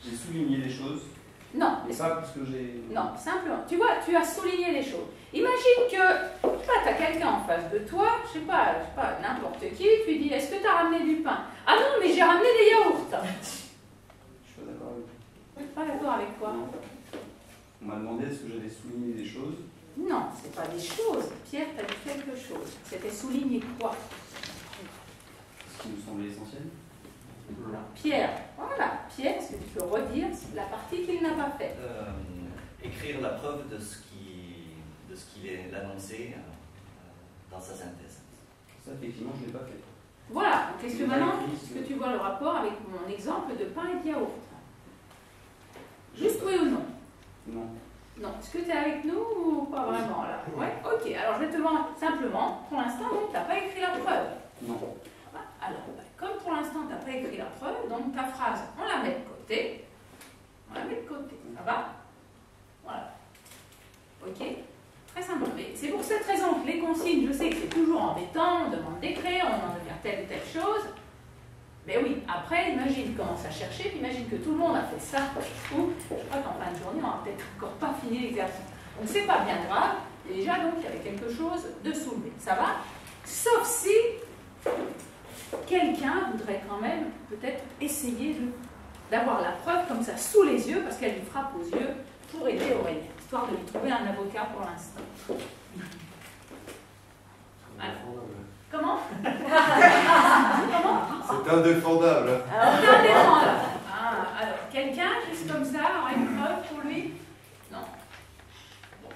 J'ai souligné des choses. Non. Mais ça, parce que j'ai... Non, simplement. Tu vois, tu as souligné les choses. Imagine que, je sais pas, tu as quelqu'un en face de toi, je sais pas, n'importe qui, tu lui dis, est-ce que tu as ramené du pain? Ah non, mais j'ai ramené des yaourts. Je suis pas d'accord avec vous. Pas d'accord avec quoi? On m'a demandé est-ce que j'avais souligné des choses. Non, c'est pas des choses. Pierre, tu as dit quelque chose. C'était souligner quoi? Ce qui me semblait essentiel. Alors, Pierre, voilà. Pierre, est-ce que tu peux redire la partie qu'il n'a pas faite? Écrire la preuve de ce qu'il est annoncé dans sa synthèse. Ça, effectivement, je ne l'ai pas fait. Voilà. Donc, est-ce que maintenant, est-ce que tu vois le rapport avec mon exemple de pain et de yaourt? Juste oui ou non? Non. Non. Est-ce que tu es avec nous ou pas vraiment là? Ouais. Ok. Alors, je vais te demander simplement, pour l'instant, tu n'as pas écrit la preuve. Non. Alors, comme pour l'instant, tu n'as pas écrit la preuve, donc ta phrase, on la met de côté. On la met de côté. Ça va? Voilà. Ok? Très simple. Mais c'est pour cette raison que les consignes, je sais que c'est toujours embêtant, on demande d'écrire, on demande de faire telle ou telle chose. Mais oui, après, imagine, commence à chercher, puis imagine que tout le monde a fait ça. Ou, je crois qu'en fin de journée, on n'a peut-être encore pas fini l'exercice. Donc, c'est pas bien grave. Et déjà, donc, il y avait quelque chose de soulevé. Ça va? Sauf si quelqu'un voudrait quand même peut-être essayer d'avoir la preuve comme ça sous les yeux, parce qu'elle lui frappe aux yeux pour aider Aurélien, histoire de lui trouver un avocat pour l'instant. Comment? Comment? C'est indéfendable. C'est indéfendable. Alors, quelqu'un, juste comme ça, aura une preuve pour lui? Non.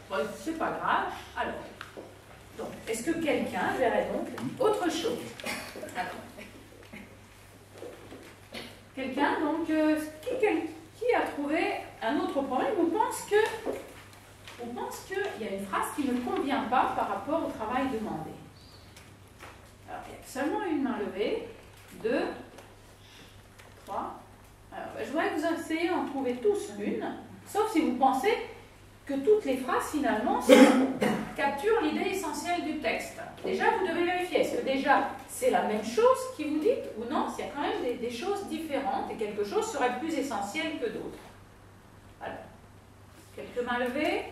Bon, c'est pas grave. Alors, donc, est-ce que quelqu'un verrait donc autre chose? Alors, quelqu'un, donc, qui a trouvé un autre problème ou pense qu'il y a une phrase qui ne convient pas par rapport au travail demandé? Alors, il y a seulement une main levée. 2, 3. Alors, je voudrais que vous essayiez d'en trouver tous une, sauf si vous pensez que toutes les phrases, finalement, capturent l'idée essentielle du texte. Déjà, vous devez vérifier. Est-ce que déjà, c'est la même chose qui vous dit, ou non, s'il y a quand même des choses différentes, et quelque chose serait plus essentiel que d'autres. Alors, quelques mains levées.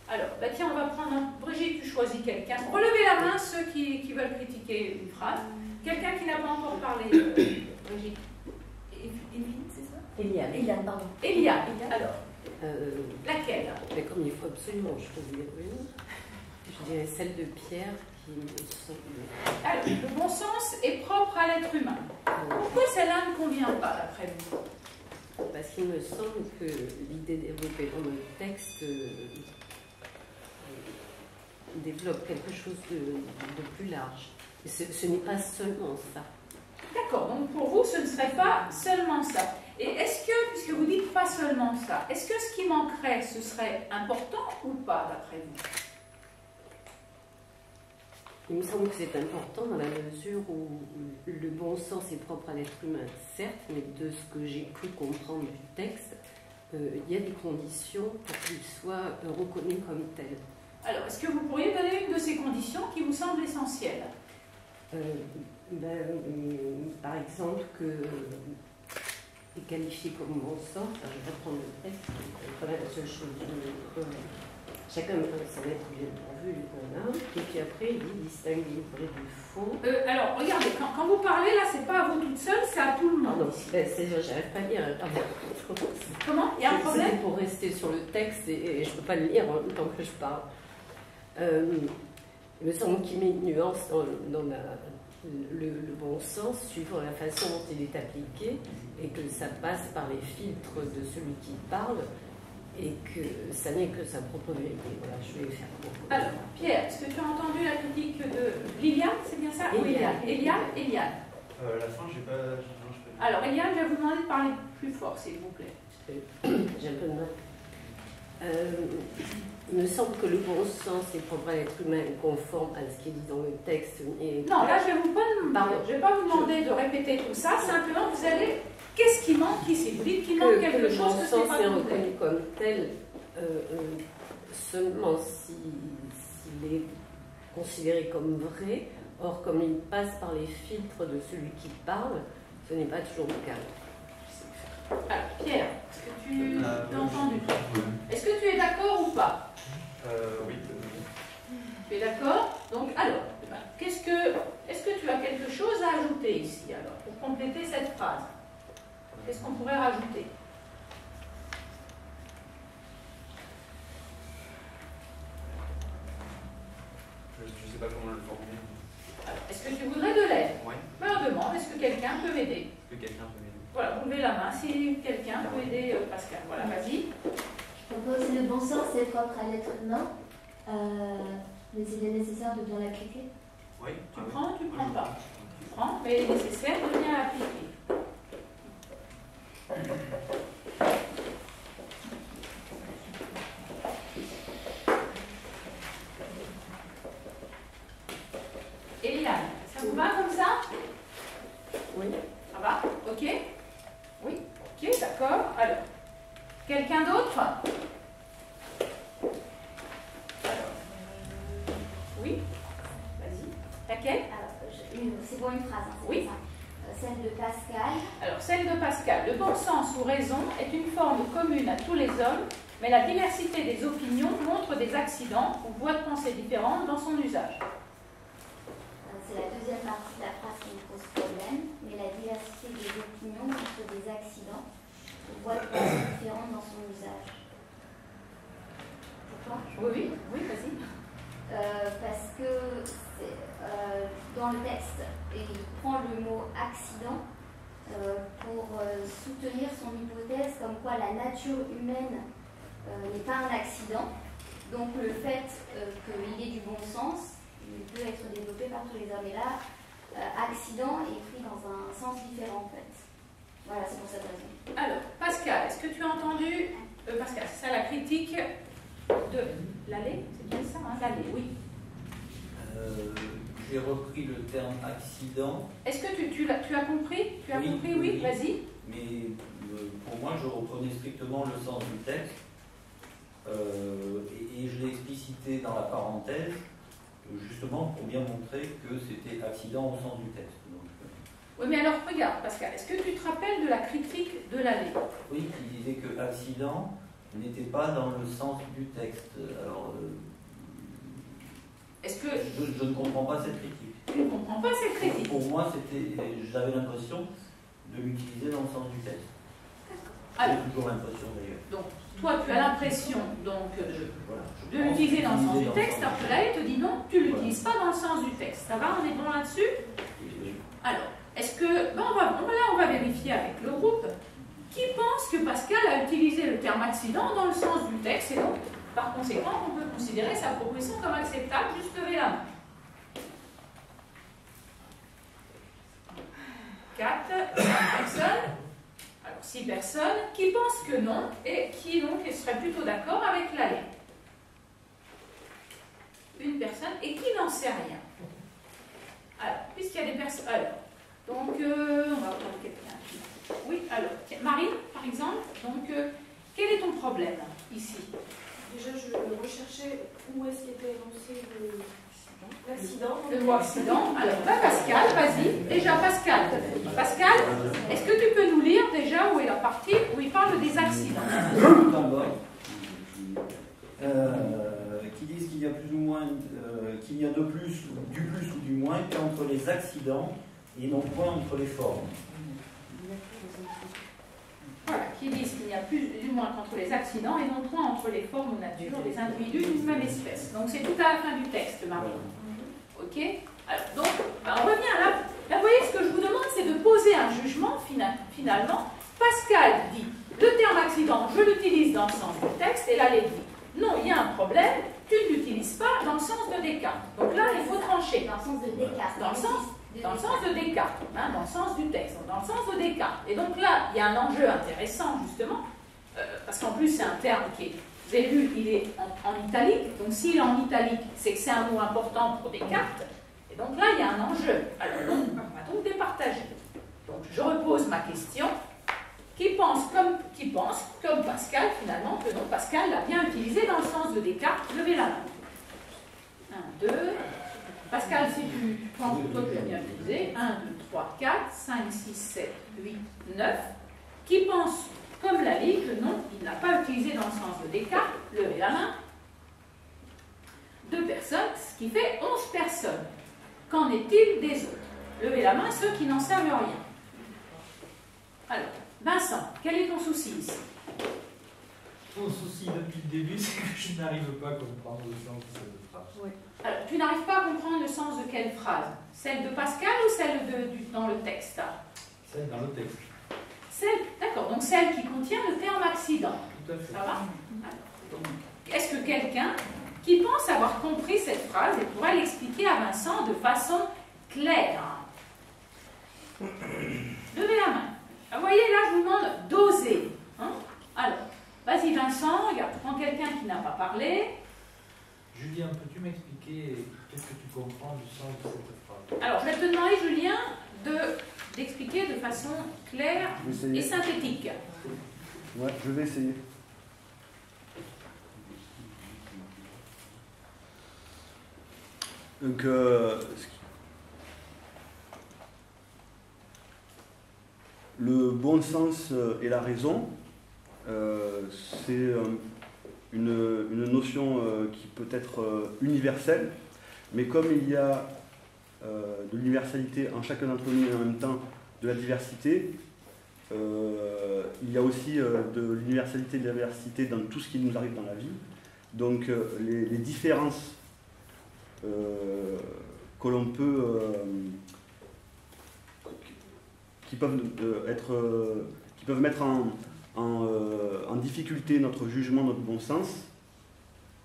Alors, bah tiens, on va prendre Brigitte, tu choisis quelqu'un. Relevez la main, ceux qui veulent critiquer une phrase. Quelqu'un qui n'a pas encore parlé, Brigitte. Evelyne, c'est ça? Eliane, pardon. Eliane, alors. Laquelle? Mais comme il faut absolument choisir une, je dirais celle de Pierre qui me semble. Alors, le bon sens est propre à l'être humain. Pourquoi celle-là ne convient pas, d'après vous? Parce qu'il me semble que l'idée développée dans le texte développe quelque chose de plus large. Et ce n'est pas seulement ça. D'accord, donc pour vous, ce ne serait pas seulement ça. Et est-ce que, puisque vous dites pas seulement ça, est-ce que ce qui manquerait, ce serait important ou pas, d'après vous? Il me semble que c'est important dans la mesure où le bon sens est propre à l'être humain, certes, mais de ce que j'ai cru comprendre du texte, il y a des conditions pour qu'il soit reconnu comme tel. Alors, est-ce que vous pourriez donner une de ces conditions qui vous semble essentielle? Par exemple, que est qualifié comme bon sens. Alors, je vais reprendre le texte, c'est la seule chose. Chacun s'en être bien pourvu, et puis après, il dit distinguer le vrai du faux. Alors, regardez, quand vous parlez, là, c'est pas à vous toute seule, c'est à tout le monde. Pardon, j'arrive pas à lire. Comment? Il y a un problème? C'est pour rester sur le texte et je ne peux pas le lire en même temps que je parle. Il me semble qu'il met une nuance dans le bon sens suivant la façon dont il est appliqué et que ça passe par les filtres de celui qui parle et que ça n'est que sa propre vérité. Voilà, je vais faire court. Alors, Pierre, est-ce que tu as entendu la critique de Liliane, c'est bien ça? Eliane. Eliane. La fin, j'ai pas. Alors, Eliane, je vais vous demander de parler plus fort, s'il vous plaît. J'ai un peu de mal. Il me semble que le bon sens est propre à l'être humain et conforme à ce qui est dit dans le texte. Non, là, je ne vais pas vous demander de répéter tout ça, simplement vous allez. Qu'est-ce qui manque ici? Vous dites qu'il manque quelque chose que c'est pas le bon sens est reconnu comme tel seulement s'il est considéré comme vrai. Or, comme il passe par les filtres de celui qui parle, ce n'est pas toujours le cas. Alors, Pierre, est-ce que tu as entendu? Est-ce que tu es d'accord ou pas? Oui. Tu es d'accord? Donc, alors, est-ce que tu as quelque chose à ajouter ici, alors, pour compléter cette phrase? Qu'est-ce qu'on pourrait rajouter? Je ne sais pas comment le formuler. Est-ce que tu voudrais de l'aide? Oui. Je me demande, est-ce que quelqu'un peut m'aider? Est-ce que quelqu'un peut m'aider? Voilà, vous levez la main si quelqu'un peut aider Pascal. Voilà, vas-y. Je propose que le bon sens est propre à l'être humain, mais il est nécessaire de bien l'appliquer. Oui. Tu prends, tu prends pas. Tu prends, mais il est nécessaire de bien l'appliquer. Eliane, ça vous va comme ça? Oui. Ça va? Ok? Oui. Ok, d'accord. Alors, quelqu'un d'autre? Oui? Vas-y. Laquelle? C'est pour une phrase, hein, c'est oui. Ça. Celle de Pascal. Alors, celle de Pascal. Le bon sens ou raison est une forme commune à tous les hommes, mais la diversité des opinions montre des accidents ou voies de pensée différentes dans son usage. C'est la deuxième partie de la phrase qui me pose problème, mais la diversité des opinions montre des accidents ou voies de pensée différentes dans son usage. Pourquoi? Oui, vas-y. Parce que dans le texte, il prend le mot accident pour soutenir son hypothèse comme quoi la nature humaine n'est pas un accident. Donc le fait qu'il ait du bon sens, il peut être développé par tous les hommes. Et là, accident est pris dans un sens différent en fait. Voilà, c'est pour cette raison. Alors, Pascal, est-ce que tu as entendu, Pascal, c'est ça la critique de l'allée? C'est bien ça, hein, l'allée, oui. J'ai repris le terme accident. Est-ce que tu as compris? Tu as compris, oui. Vas-y. Mais pour moi, je reprenais strictement le sens du texte et je l'ai explicité dans la parenthèse justement pour bien montrer que c'était accident au sens du texte. Donc, oui, mais alors regarde, Pascal, est-ce que tu te rappelles de la critique de l'allée? oui, qui disait que accident n'était pas dans le sens du texte. Alors, est-ce que je ne comprends pas cette critique. Tu ne comprends pas cette critique? Pour moi, j'avais l'impression de l'utiliser dans le sens du texte. J'ai toujours l'impression d'ailleurs. Donc, toi, tu as l'impression de l'utiliser dans le sens du texte, alors que l'allée te dit non, tu ne l'utilises pas dans le sens du texte. Ça va, on est bon là-dessus? Alors, est-ce que. Ben on va vérifier avec le groupe qui pense que Pascal a utilisé le terme accident dans le sens du texte et donc, par conséquent, on peut considérer sa proposition comme acceptable. Juste lever la main. 4 personnes. Alors, 6 personnes qui pensent que non et qui donc seraient plutôt d'accord avec l'allée. Une personne et qui n'en sait rien. qu'il y a des personnes... Alors, donc, on va prendre quelqu'un. Oui, alors, tiens, Marie, par exemple. Donc, quel est ton problème ici? Déjà, je recherchais où est-ce qu'était énoncé l'accident. Le mot accident. Alors, Pascal, vas-y. Déjà, Pascal. Pascal, est-ce que tu peux nous lire déjà où est la partie où il parle des accidents? Tout en bas. Qui disent qu'il y a plus ou moins, qu'il y a du plus ou du moins qu'entre les accidents et non point entre les formes. Voilà, qui disent qu'il n'y a plus du moins qu'entre les accidents et non point entre les formes ou nature des individus d'une même espèce. Donc c'est tout à la fin du texte, Marie. Ok? Alors, donc, on revient là. Là, vous voyez, ce que je vous demande, c'est de poser un jugement, finalement. Pascal dit, le terme accident, je l'utilise dans le sens du texte, et là, elle dit, non, il y a un problème, tu ne l'utilises pas dans le sens de Descartes. Donc là, il faut trancher. Dans le sens de Descartes. Dans le sens de Descartes, hein, dans le sens du texte, dans le sens de Descartes. Et donc là, il y a un enjeu intéressant, justement, parce qu'en plus, c'est un terme qui est, vous avez vu, il est en italique. Donc s'il est en italique, c'est que c'est un mot important pour Descartes. Et donc là, il y a un enjeu. Alors, on va donc départager. Donc je repose ma question. Qui pense comme Pascal, finalement, que non, Pascal l'a bien utilisé dans le sens de Descartes. Levez la main. 1, 2. Pascal, si tu penses que toi tu l'as bien utilisé. 1, 2, 3, 4, 5, 6, 7, 8, 9. Qui pense comme la Ligue que non, il n'a pas utilisé dans le sens de Descartes. Levez la main. 2 personnes, ce qui fait 11 personnes. Qu'en est-il des autres? Levez la main ceux qui n'en savent rien. Alors, Vincent, quel est ton souci ici? Mon souci depuis le début, c'est que je n'arrive pas à comprendre le sens de cette phrase. Oui. Alors, tu n'arrives pas à comprendre le sens de quelle phrase? Celle de Pascal ou celle dans le texte? Celle dans le texte. D'accord, donc celle qui contient le terme accident. Tout à fait. Ça va? Alors, est-ce que quelqu'un qui pense avoir compris cette phrase et pourrait l'expliquer à Vincent de façon claire? Levez la main. Vous voyez, là, je vous demande d'oser. Hein? Alors, vas-y Vincent, regarde, prends quelqu'un qui n'a pas parlé. Julien, peux-tu m'expliquer qu'est-ce que tu comprends du sens de cette phrase? Alors, je vais te demander, Julien, d'expliquer de façon claire et synthétique. Ouais, je vais essayer. Donc, le bon sens et la raison, c'est une notion qui peut être universelle, mais comme il y a de l'universalité en chacun d'entre nous et en même temps de la diversité, il y a aussi de l'universalité et de la diversité dans tout ce qui nous arrive dans la vie. Donc les différences que l'on peut qui peuvent mettre en difficulté notre jugement, notre bon sens,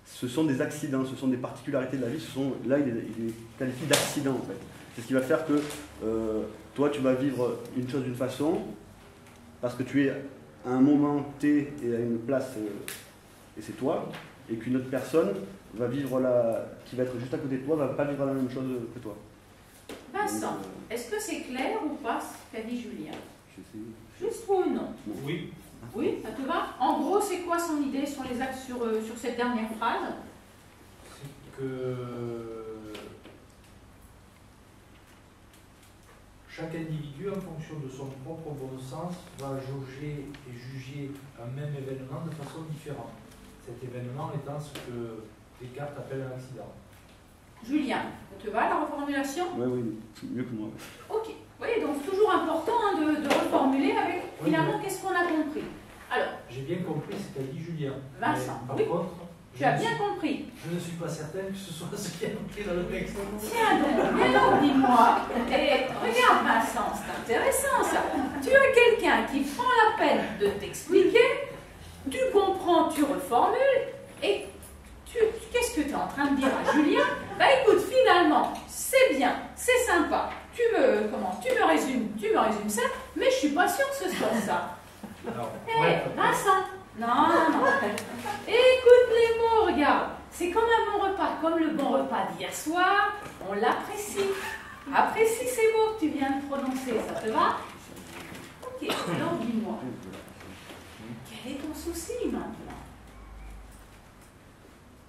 ce sont des accidents, ce sont des particularités de la vie, là il est qualifié d'accident en fait. C'est ce qui va faire que toi tu vas vivre une chose d'une façon, parce que tu es à un moment T et à une place, et c'est toi, et qu'une autre personne va vivre qui va être juste à côté de toi, va pas vivre la même chose que toi. Vincent, est-ce que c'est clair ou pas ce qu'a dit Julien? Juste oui ou non? Oui. Oui, ça te va? En gros, c'est quoi son idée sur les axes sur cette dernière phrase? C'est que chaque individu, en fonction de son propre bon sens, va jauger et juger un même événement de façon différente. Cet événement étant ce que Descartes appelle un accident. Julien, ça te va la reformulation? Oui, mieux que moi. Ok. Oui, donc c'est toujours important hein, de reformuler avec finalement qu'est-ce qu'on a compris. Alors, j'ai bien compris ce qu'a dit Julien. Vincent, par oui, contre, tu as bien compris. Je ne suis pas certaine que ce soit ce qui est écrit dans le texte. Tiens donc, mais non, dis-moi. Et regarde Vincent, c'est intéressant ça. Tu as quelqu'un qui prend la peine de t'expliquer, tu comprends, tu reformules, et qu'est-ce que tu es en train de dire à Julien? Bah écoute, finalement, c'est bien, c'est sympa. Tu me résumes ça, mais je suis pas sûre que ce soit ça. Vincent, non. Écoute les mots, regarde. C'est comme un bon repas, comme le bon repas d'hier soir, on l'apprécie. Apprécie ces mots que tu viens de prononcer, ça te va? Ok, alors dis-moi, quel est ton souci maintenant?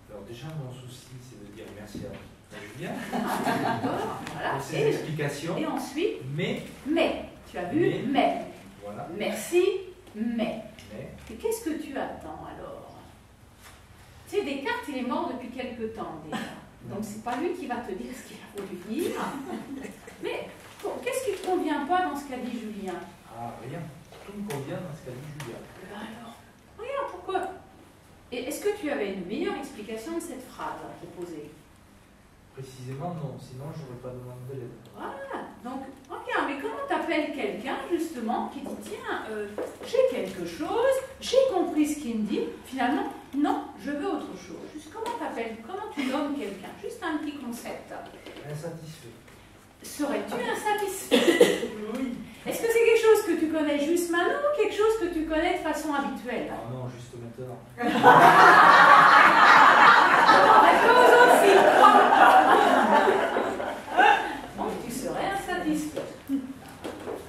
Alors déjà, mon souci, c'est de dire merci à Julien voilà. pour ses explications. Et ensuite, mais, tu as vu, mais. Voilà. Merci, mais. Et qu'est-ce que tu attends alors? Tu sais, Descartes, il est mort depuis quelque temps déjà. Donc c'est pas lui qui va te dire ce qu'il a voulu dire. Mais qu'est-ce qui ne te convient pas dans ce qu'a dit Julien? Ah, rien. Tout me convient dans ce qu'a dit Julien. Ben alors, regarde, pourquoi? Et est-ce que tu avais une meilleure explication de cette phrase à proposer? Précisément non, sinon je n'aurais pas demandé l'aide. Voilà, donc regarde, mais comment t'appelles quelqu'un justement qui dit tiens, j'ai quelque chose, j'ai compris ce qu'il me dit, finalement, non, je veux autre chose. Juste comment t'appelles, comment tu nommes quelqu'un? Juste un petit concept. Insatisfait. Serais-tu insatisfait? Oui. Est-ce que c'est quelque chose que tu connais juste maintenant ou quelque chose que tu connais de façon habituelle? Ah non, juste maintenant. Donc tu serais insatisfait.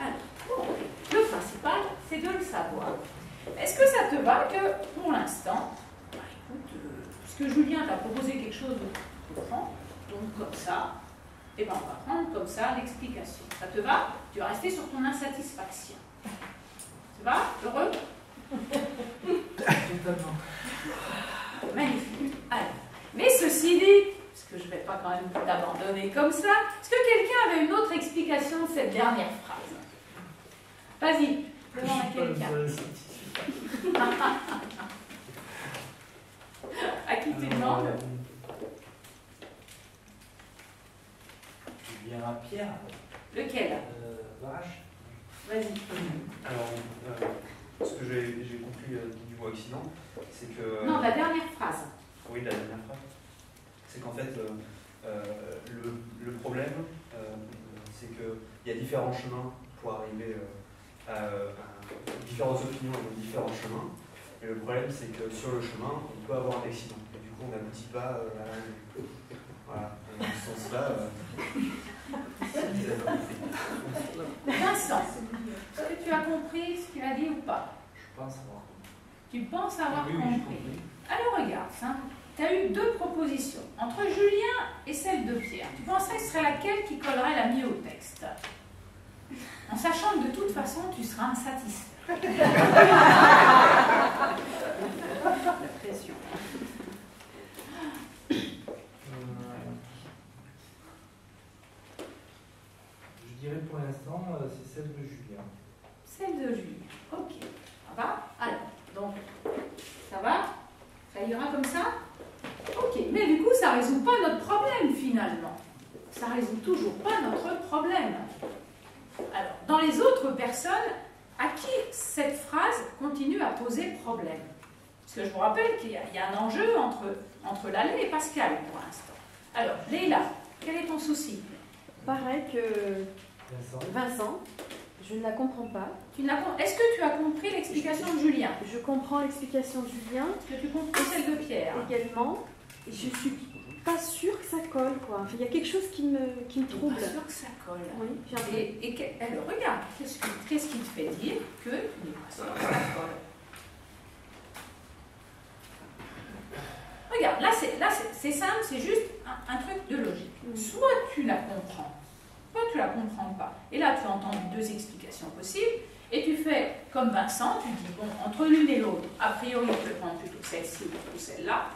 Alors, le principal, c'est de le savoir. Est-ce que ça te va que, pour l'instant, bah, écoute, puisque Julien t'a proposé quelque chose de profond, donc comme ça, et ben on va prendre comme ça l'explication. Ça te va? Tu vas rester sur ton insatisfaction. Ça va? Heureux? Totalement. Magnifique. Alors, mais ceci dit, parce que je ne vais pas quand même t'abandonner comme ça, est-ce que quelqu'un avait une autre explication de cette dernière phrase? Vas-y, demande à quelqu'un. À qui tu demandes? Tu viens à Pierre. Lequel? Vache. Vas-y. Alors, ce que j'ai compris du mot accident, c'est que... Non, la dernière phrase. Oui, la dernière phrase. C'est qu'en fait, le problème, c'est qu'il y a différents chemins pour arriver à différentes opinions et différents chemins. Et le problème, c'est que sur le chemin, on peut avoir un accident. Et du coup, on n'aboutit pas à la... Voilà, dans ce sens-là... Vincent, est-ce que tu as compris ce qu'il a dit ou pas? Je pense avoir compris. Tu penses avoir oui, compris. Alors regarde, tu as eu deux propositions, entre Julien et celle de Pierre. Tu penserais que ce serait laquelle qui collerait la mieux au texte? En sachant que de toute façon, tu seras insatisfait. La pression. Je dirais pour l'instant, c'est celle de Julien. Celle de Julien. Ok. Ça va? Alors, donc, ça va? Ça ira comme ça? Ok. Mais du coup, ça ne résout pas notre problème finalement. Ça ne résout toujours pas notre problème. Alors, dans les autres personnes, à qui cette phrase continue à poser problème? Parce que je vous rappelle qu'il y a un enjeu entre Lalé et Pascal pour l'instant. Alors, Leïla, quel est ton souci? Pareil que Vincent, je ne la comprends pas. Est-ce que tu as compris l'explication de Julien? Je comprends l'explication de Julien. Est-ce que tu comprends celle de Pierre? Également. Et je suis pas sûre que ça colle, quoi. Enfin, il y a quelque chose qui me trouble. Pas sûre que ça colle. Oui, alors, regarde, qu'est-ce qui te fait dire que tu n'es pas sûre que ça colle? Regarde, là c'est simple, c'est juste un truc de logique. Soit tu la comprends, soit tu la comprends pas. Et là, tu as entendu deux explications possibles, et tu fais comme Vincent, tu dis, bon, entre l'une et l'autre, a priori, je vais prendre plutôt celle-ci ou celle-là.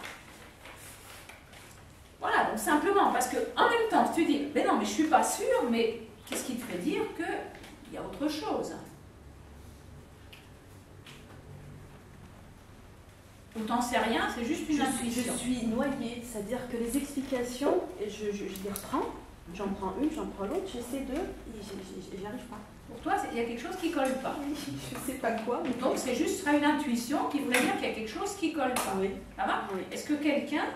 Voilà, donc simplement, parce que en même temps, tu dis, mais non, mais je suis pas sûre, mais qu'est-ce qui te fait dire qu'il y a autre chose? Ou t'en sais rien, c'est juste une intuition. Je suis noyée, c'est-à-dire que les explications, je les reprends, j'en prends une, j'en prends l'autre, j'essaie de, j'y arrive pas. Pour toi, il y a quelque chose qui colle pas. Je sais pas quoi. Mais donc c'est juste une intuition qui voulait dire qu'il y a quelque chose qui colle pas. Oui. Ça va? Oui. Est-ce que quelqu'un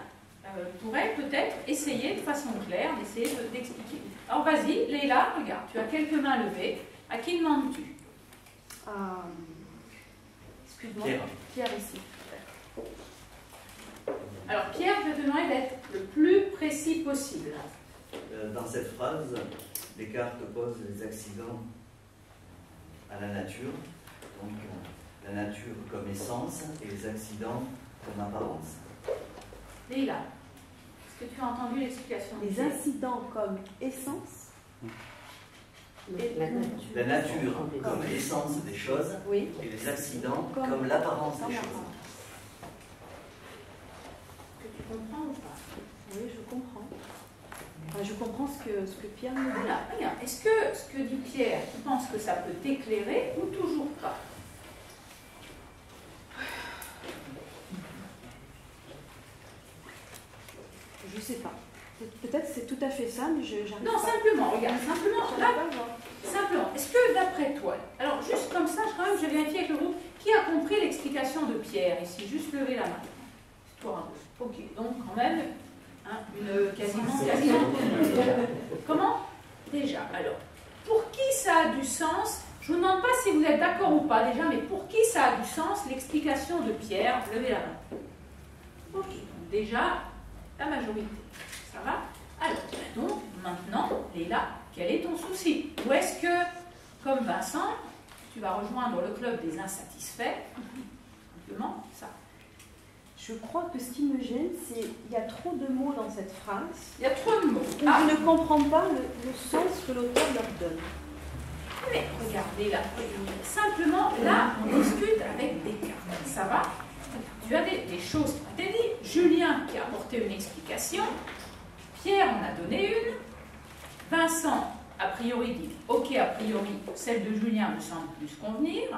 pourrait peut-être essayer de façon claire d'essayer d'expliquer? Alors vas-y, Leïla, regarde, tu as quelques mains levées. À qui demandes-tu? Excuse-moi. Pierre ici. Alors Pierre, je te demande d'être le plus précis possible. Dans cette phrase, Descartes oppose les accidents à la nature, donc la nature comme essence et les accidents comme apparence. Leïla, est-ce que tu as entendu l'explication? Les incidents comme essence. La nature comme essence des choses, oui, et les accidents comme l'apparence des choses. Est-ce que tu comprends ou pas? Oui, je comprends. Enfin, je comprends ce que Pierre nous dit. Voilà, regarde. Est-ce que ce que dit Pierre, tu penses que ça peut t'éclairer ou toujours pas? Je sais pas. Peut-être c'est tout à fait ça, mais j'arrive pas. Non, simplement, regarde, simplement, est-ce que d'après toi, alors juste comme ça, quand même, je vérifie avec le groupe, qui a compris l'explication de Pierre ici? Juste lever la main. Toi un peu. Ok, donc quand même, hein, quasiment. Comment? Déjà, alors, pour qui ça a du sens? Je ne vous demande pas si vous êtes d'accord ou pas déjà, mais pour qui ça a du sens l'explication de Pierre? Levez la main. Ok, donc déjà, la majorité. Ça va? Alors, donc, maintenant, Leïla, quel est ton souci? Ou est-ce que, comme Vincent, tu vas rejoindre le club des insatisfaits? Simplement, ça. Je crois que ce qui me gêne, c'est qu'il y a trop de mots dans cette phrase. Il y a trop de mots. Je ne comprends pas le sens que l'auteur leur donne. Mais regardez là, simplement, là, on discute avec Descartes. Ça va? Tu as des choses qui ont été dites. Julien qui a apporté une explication. Pierre en a donné une. Vincent, a priori, dit ok, a priori, celle de Julien me semble plus convenir.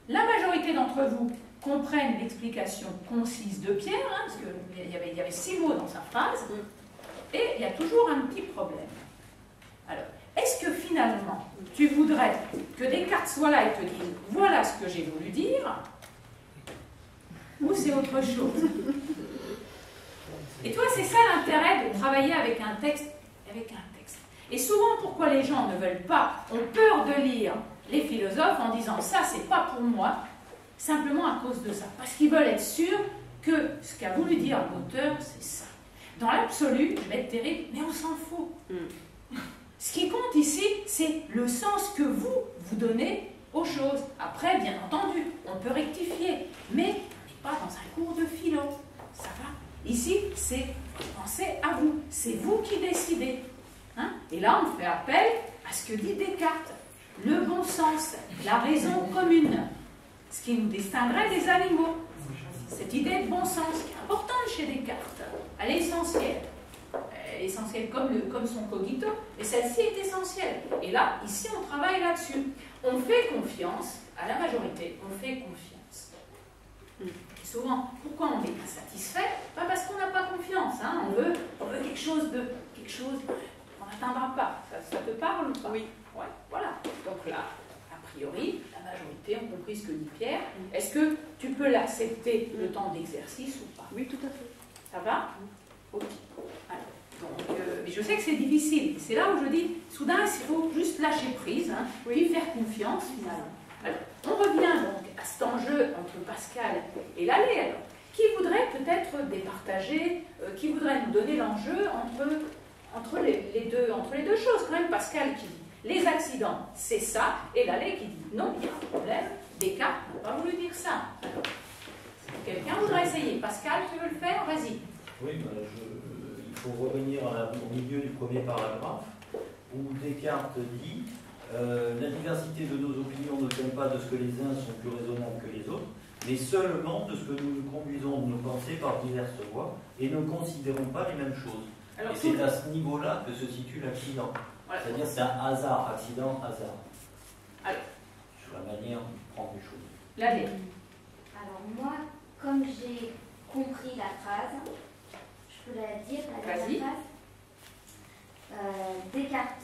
La majorité d'entre vous comprennent l'explication concise de Pierre, hein, parce qu'il y avait 6 mots dans sa phrase, et il y a toujours un petit problème. Alors, est-ce que finalement, tu voudrais que Descartes soit là et te dise voilà ce que j'ai voulu dire, ou c'est autre chose? Et toi, c'est ça l'intérêt de travailler avec un texte. Et souvent, pourquoi les gens ne veulent pas, ont peur de lire les philosophes en disant ça, c'est pas pour moi, simplement à cause de ça. Parce qu'ils veulent être sûrs que ce qu'a voulu dire l'auteur, c'est ça. Dans l'absolu, je vais être terrible, mais on s'en fout. Ce qui compte ici, c'est le sens que vous donnez aux choses. Après, bien entendu, on peut rectifier, mais on n'est pas dans un cours de philo. Ça va? Ici, c'est pensez à vous. C'est vous qui décidez. Hein? Et là, on fait appel à ce que dit Descartes. Le bon sens, la raison commune. Ce qui nous distinguerait des animaux. Cette idée de bon sens qui est importante chez Descartes. Elle est essentielle. Elle est essentielle comme son cogito. Et celle-ci est essentielle. Et là, ici, on travaille là-dessus. On fait confiance à la majorité. On fait confiance. Et souvent, pourquoi on est insatisfait? Pas parce qu'on n'a pas confiance. Hein. On veut quelque chose qu'on n'atteindra pas. Ça te parle ou pas? Oui. Ouais, voilà. Donc là, a priori, la majorité ont compris ce que dit Pierre. Est-ce que tu peux l'accepter le temps d'exercice ou pas? Oui, tout à fait. Ça va? Ok. Alors, donc, mais je sais que c'est difficile. C'est là où je dis, soudain, il faut juste lâcher prise, hein, puis faire confiance finalement. Alors, on revient donc à cet enjeu entre Pascal et Lallet. Alors, qui voudrait peut-être départager, qui voudrait nous donner l'enjeu entre les deux choses? Quand même, Pascal qui dit les accidents, c'est ça, et Lallet qui dit non, il y a un problème, Descartes n'a pas voulu dire ça. Alors, quelqu'un voudrait essayer? Pascal, tu veux le faire? Vas-y. Oui, il faut revenir au milieu du premier paragraphe où Descartes dit la diversité de nos opinions ne vient pas de ce que les uns sont plus raisonnables que les autres, mais seulement de ce que nous conduisons nos pensées par diverses voies et ne considérons pas les mêmes choses. Alors, et c'est à ce niveau-là que se situe l'accident. Voilà. C'est-à-dire c'est un hasard, accident, hasard. Alors, sur la manière de prendre les choses. Lallet. Alors moi, comme j'ai compris la phrase, je peux la dire, la dernière phrase. Descartes,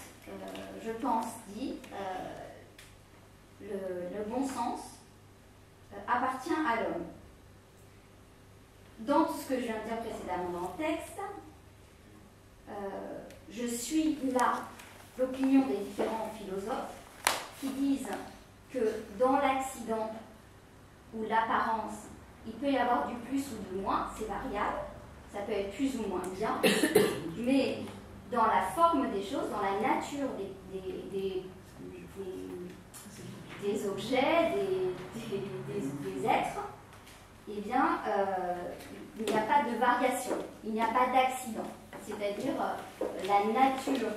je pense, dit le bon sens appartient à l'homme. Dans tout ce que je viens de dire précédemment dans le texte, je suis là l'opinion des différents philosophes qui disent que dans l'accident ou l'apparence, il peut y avoir du plus ou du moins, c'est variable, ça peut être plus ou moins bien, mais dans la forme des choses, choses, dans la nature des objets, des êtres, eh bien, il n'y a pas de variation, il n'y a pas d'accident. C'est-à-dire la nature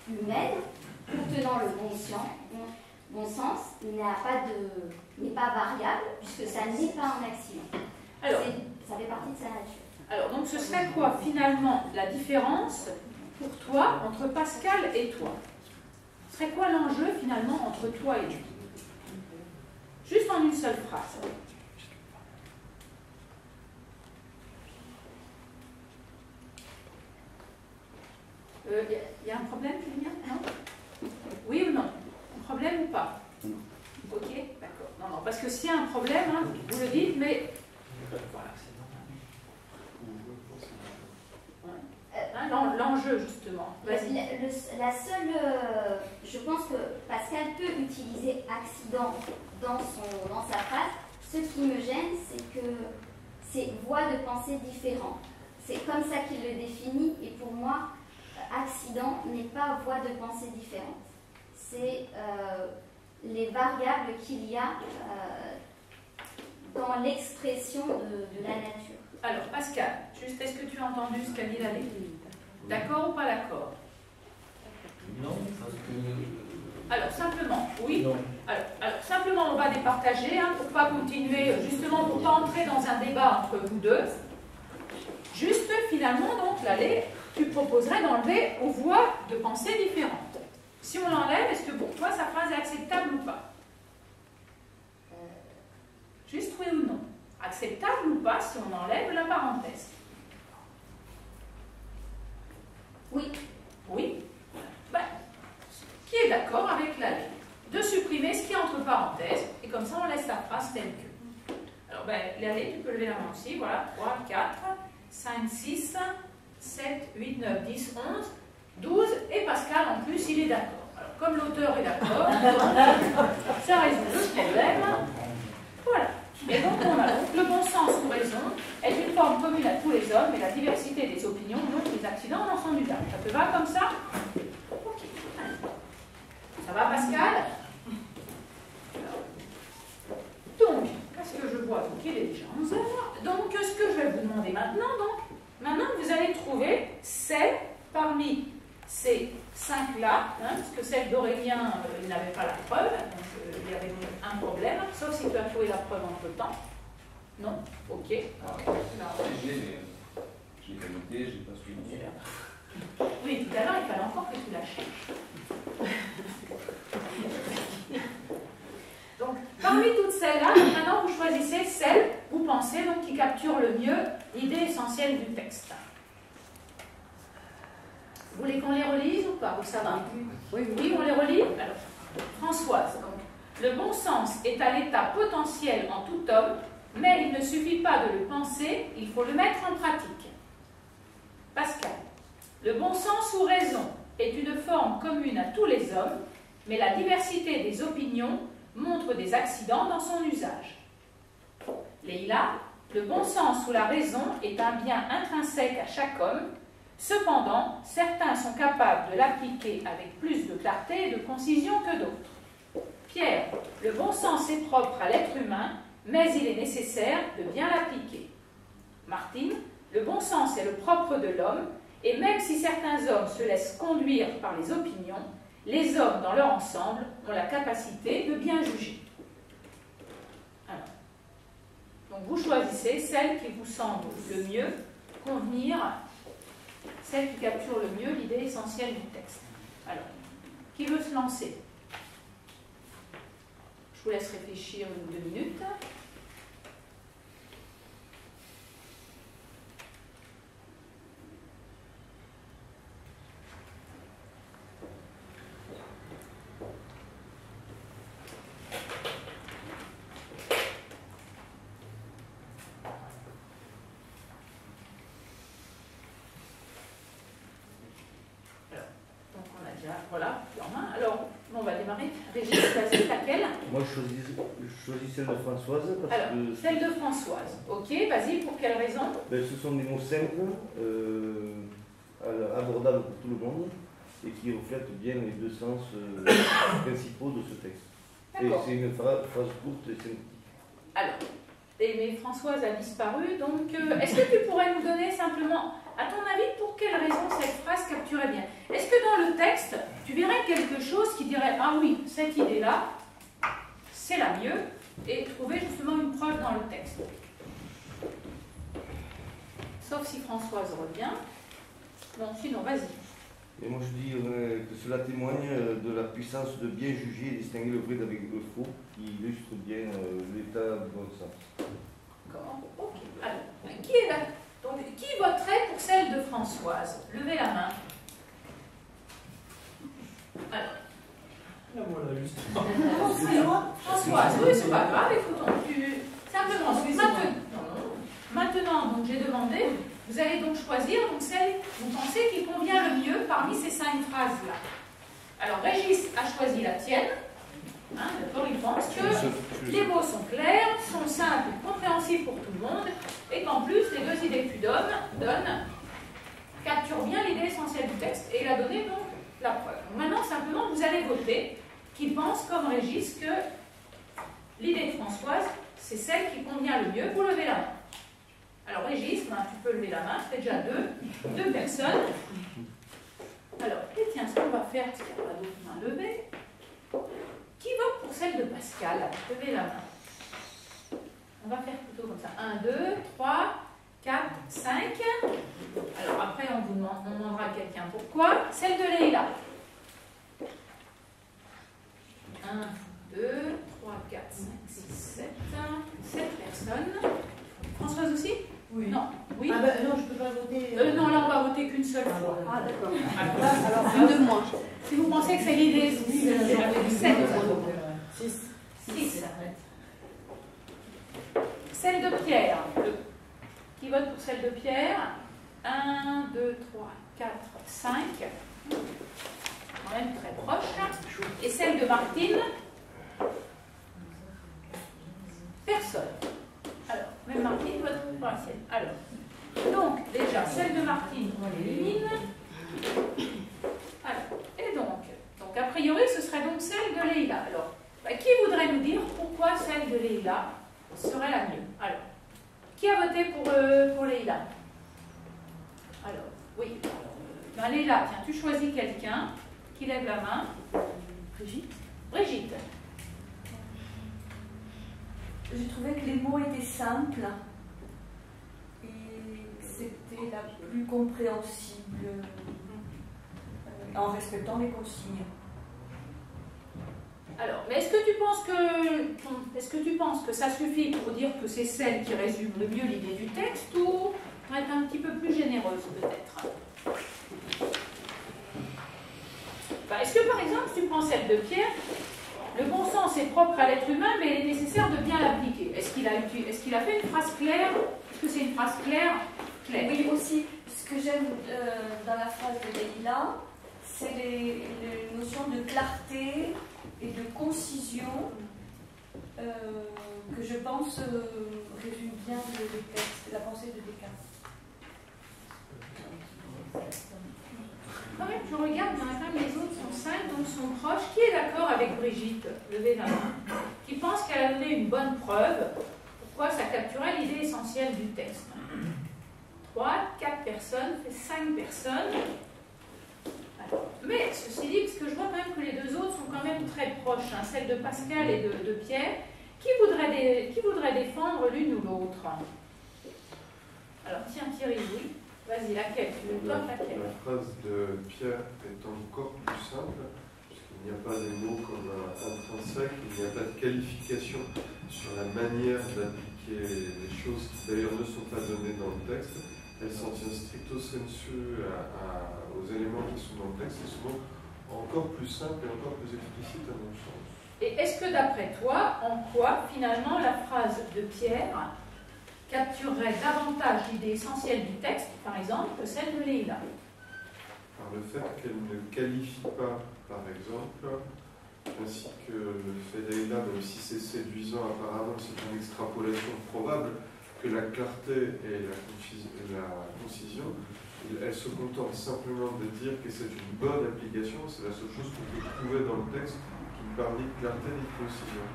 humaine, contenant le bon sens, n'est pas variable, puisque ça n'est pas un accident. Alors, ça fait partie de sa nature. Alors, donc ce serait quoi finalement la différence pour toi entre Pascal et toi? Ce serait quoi l'enjeu finalement entre toi et lui? Juste en une seule phrase. Y a un problème, Julien? Non? Oui ou non? Un problème ou pas? Ok, d'accord. Non, non, parce que s'il y a un problème, hein, vous le dites, mais voilà. L'enjeu, justement. La seule, je pense que Pascal peut utiliser accident dans sa phrase. Ce qui me gêne, c'est que c'est voie de pensée différente. C'est comme ça qu'il le définit, et pour moi, accident n'est pas voie de pensée différente. C'est les variables qu'il y a dans l'expression de la nature. Alors, Pascal, juste, est-ce que tu as entendu ce qu'a dit la lecture? D'accord ou pas d'accord? Non, parce que... Alors, simplement, oui. Alors, simplement, on va départager, hein, pour ne pas continuer, justement, pour ne pas entrer dans un débat entre vous deux. Juste, finalement, donc, l'allée, tu proposerais d'enlever aux voies de pensée différentes. Si on l'enlève, est-ce que pour toi, sa phrase est acceptable ou pas? Juste oui ou non? Acceptable ou pas si on enlève la parenthèse? Oui. Oui. Ben, qui est d'accord avec l'allée de supprimer ce qui est entre parenthèses, et comme ça on laisse la phrase telle que. Alors ben, l'allée, tu peux lever la main aussi, voilà, 3, 4, 5, 6, 7, 8, 9, 10, 11, 12, et Pascal en plus il est d'accord. Alors comme l'auteur est d'accord, ça résout le problème. Voilà. Et donc on a donc le bon sens ou raison est une forme commune à tous les hommes, et la diversité des opinions montre les accidents dans son usage. Ça te va comme ça? Ok. Ça va Pascal? Donc, qu'est-ce que je vois? Donc il est déjà 11 heures. Donc ce que je vais vous demander maintenant, vous allez trouver celle parmi ces 5-là, hein, parce que celle d'Aurélien, il n'avait pas la preuve, donc il y avait un problème, sauf si tu as trouvé la preuve entre-temps. Non? Ok. Je l'ai pas noté, je n'ai pas suivi. Oui, tout à l'heure, il fallait encore que tu la cherches. Donc, parmi toutes celles-là, maintenant vous choisissez celle, vous pensez, donc, qui capture le mieux l'idée essentielle du texte. Vous voulez qu'on les relise ou pas? Vous savez? Oui, on les relit? Alors, Françoise, donc, le bon sens est à l'état potentiel en tout homme, mais il ne suffit pas de le penser, il faut le mettre en pratique. Pascal, le bon sens ou raison est une forme commune à tous les hommes, mais la diversité des opinions montre des accidents dans son usage. Leïla, le bon sens ou la raison est un bien intrinsèque à chaque homme. Cependant, certains sont capables de l'appliquer avec plus de clarté et de concision que d'autres. Pierre, le bon sens est propre à l'être humain, mais il est nécessaire de bien l'appliquer. Martine, le bon sens est le propre de l'homme, et même si certains hommes se laissent conduire par les opinions, les hommes dans leur ensemble ont la capacité de bien juger. Alors, donc vous choisissez celle qui vous semble le mieux convenir, celle qui capture le mieux l'idée essentielle du texte. Alors, qui veut se lancer? Je vous laisse réfléchir 1 ou 2 minutes. Voilà, en main. Alors, on va démarrer. Régis, vas-y, laquelle? Moi, je choisis celle de Françoise. Parce alors, que celle de Françoise. Ok, vas-y, pour quelle raison? Ben, ce sont des mots simples, abordables pour tout le monde. et qui reflète bien les deux sens principaux de ce texte. Et D'accord. c'est une phrase courte et synthétique. Alors, mais Françoise a disparu, donc est-ce que tu pourrais nous donner simplement, à ton avis, pour quelle raison cette phrase capturait bien? Est-ce que dans le texte, tu verrais quelque chose qui dirait « Ah oui, cette idée-là, c'est la mieux » et trouver justement une preuve dans le texte? Sauf si Françoise revient. Bon, sinon, vas-y. Et moi je dis que cela témoigne de la puissance de bien juger et distinguer le vrai d'avec le faux, qui illustre bien l'état du bon sens. D'accord, ok. Alors, qui est là? Donc, qui voterait pour celle de Françoise? Levez la main. Alors. La voilà, juste. Françoise, oui, c'est pas grave, écoutons. Simplement, maintenant, donc j'ai demandé, vous allez donc choisir donc, celle que vous pensez qui convient le mieux parmi ces 5 phrases-là. Alors, Régis a choisi la tienne. Hein, d'accord, il pense que les mots sont clairs, sont simples, compréhensibles pour tout le monde, et qu'en plus, les 2 idées que tu donnes capturent bien l'idée essentielle du texte, et il a donné donc la preuve. Donc, maintenant, simplement, vous allez voter qu'il pense, comme Régis, que l'idée de Françoise, c'est celle qui convient le mieux. Vous levez la main. Alors, Régis, tu peux lever la main, c'est déjà 2 personnes. Alors, et tiens, ce qu'on va faire, c'est qu'il n'y a pas d'autres mains levées. Qui vote pour celle de Pascal? Levez la main. On va faire plutôt comme ça. 1, 2, 3, 4, 5. Alors après, on demandera à quelqu'un pourquoi. Celle de Leïla. 1, 2, 3, 4, 5, 6, 7 personnes. Françoise aussi? Oui. Non. Oui. Ah ben non, je ne peux pas voter. Non, là, on va voter qu'une seule fois. Ah d'accord. Alors, une de moins. Si vous pensez que c'est l'idée, c'est 7. 6. Celle de Pierre. Qui vote pour celle de Pierre? 1, 2, 3, 4, 5. Quand même très proche. Et celle de Martine? Personne. Alors, même Martine vote pour la sienne. Alors, donc, déjà, celle de Martine, on l'élimine. Alors, et donc, a priori, ce serait donc celle de Leïla. Alors, qui voudrait nous dire pourquoi celle de Leïla serait la mieux? Alors, qui a voté pour Leïla? Alors, oui. Leïla, tiens, tu choisis quelqu'un qui lève la main. Brigitte. Brigitte. J'ai trouvé que les mots étaient simples et que c'était la plus compréhensible en respectant les consignes. Alors, mais est-ce que tu penses que ça suffit pour dire que c'est celle qui résume le mieux l'idée du texte, ou pour être un petit peu plus généreuse peut-être? Est-ce que par exemple, si tu prends celle de Pierre, le bon sens est propre à l'être humain, mais il est nécessaire de bien l'appliquer. Est-ce qu'il a fait une phrase claire? Est-ce que c'est une phrase claire? Oui, aussi, ce que j'aime dans la phrase de Leïla, c'est les notions de clarté et de concision que je pense résument bien le texte, la pensée de Descartes. Quand même, je regarde, dans la fin, les autres sont 5, donc sont proches. Qui est d'accord avec Brigitte? Levez la main. Qui pense qu'elle a donné une bonne preuve pourquoi ça capturait l'idée essentielle du texte? 3, 4 personnes, fait 5 personnes. Alors, mais ceci dit, parce que je vois quand même que les 2 autres sont quand même très proches, hein, celle de Pascal et de Pierre. Qui voudrait défendre l'une ou l'autre? Alors, tiens, Thierry, oui. Vas-y, laquelle? La phrase de Pierre est encore plus simple, puisqu'il n'y a pas de mots comme intrinsèque, il n'y a pas de qualification sur la manière d'appliquer les choses qui d'ailleurs ne sont pas données dans le texte. Elle s'en tient stricto sensu aux éléments qui sont dans le texte, et souvent encore plus simple et encore plus explicite à mon sens. Et est-ce que d'après toi, en quoi finalement la phrase de Pierre capturerait davantage l'idée essentielle du texte, par exemple, que celle de Leïla? Par le fait qu'elle ne qualifie pas, par exemple, ainsi que le fait Leïla, même si c'est séduisant apparemment, c'est une extrapolation probable, que la clarté et la concision Elle se contente simplement de dire que c'est une bonne application, c'est la seule chose qu'on peut trouver dans le texte qui me permet de clarté et de précision.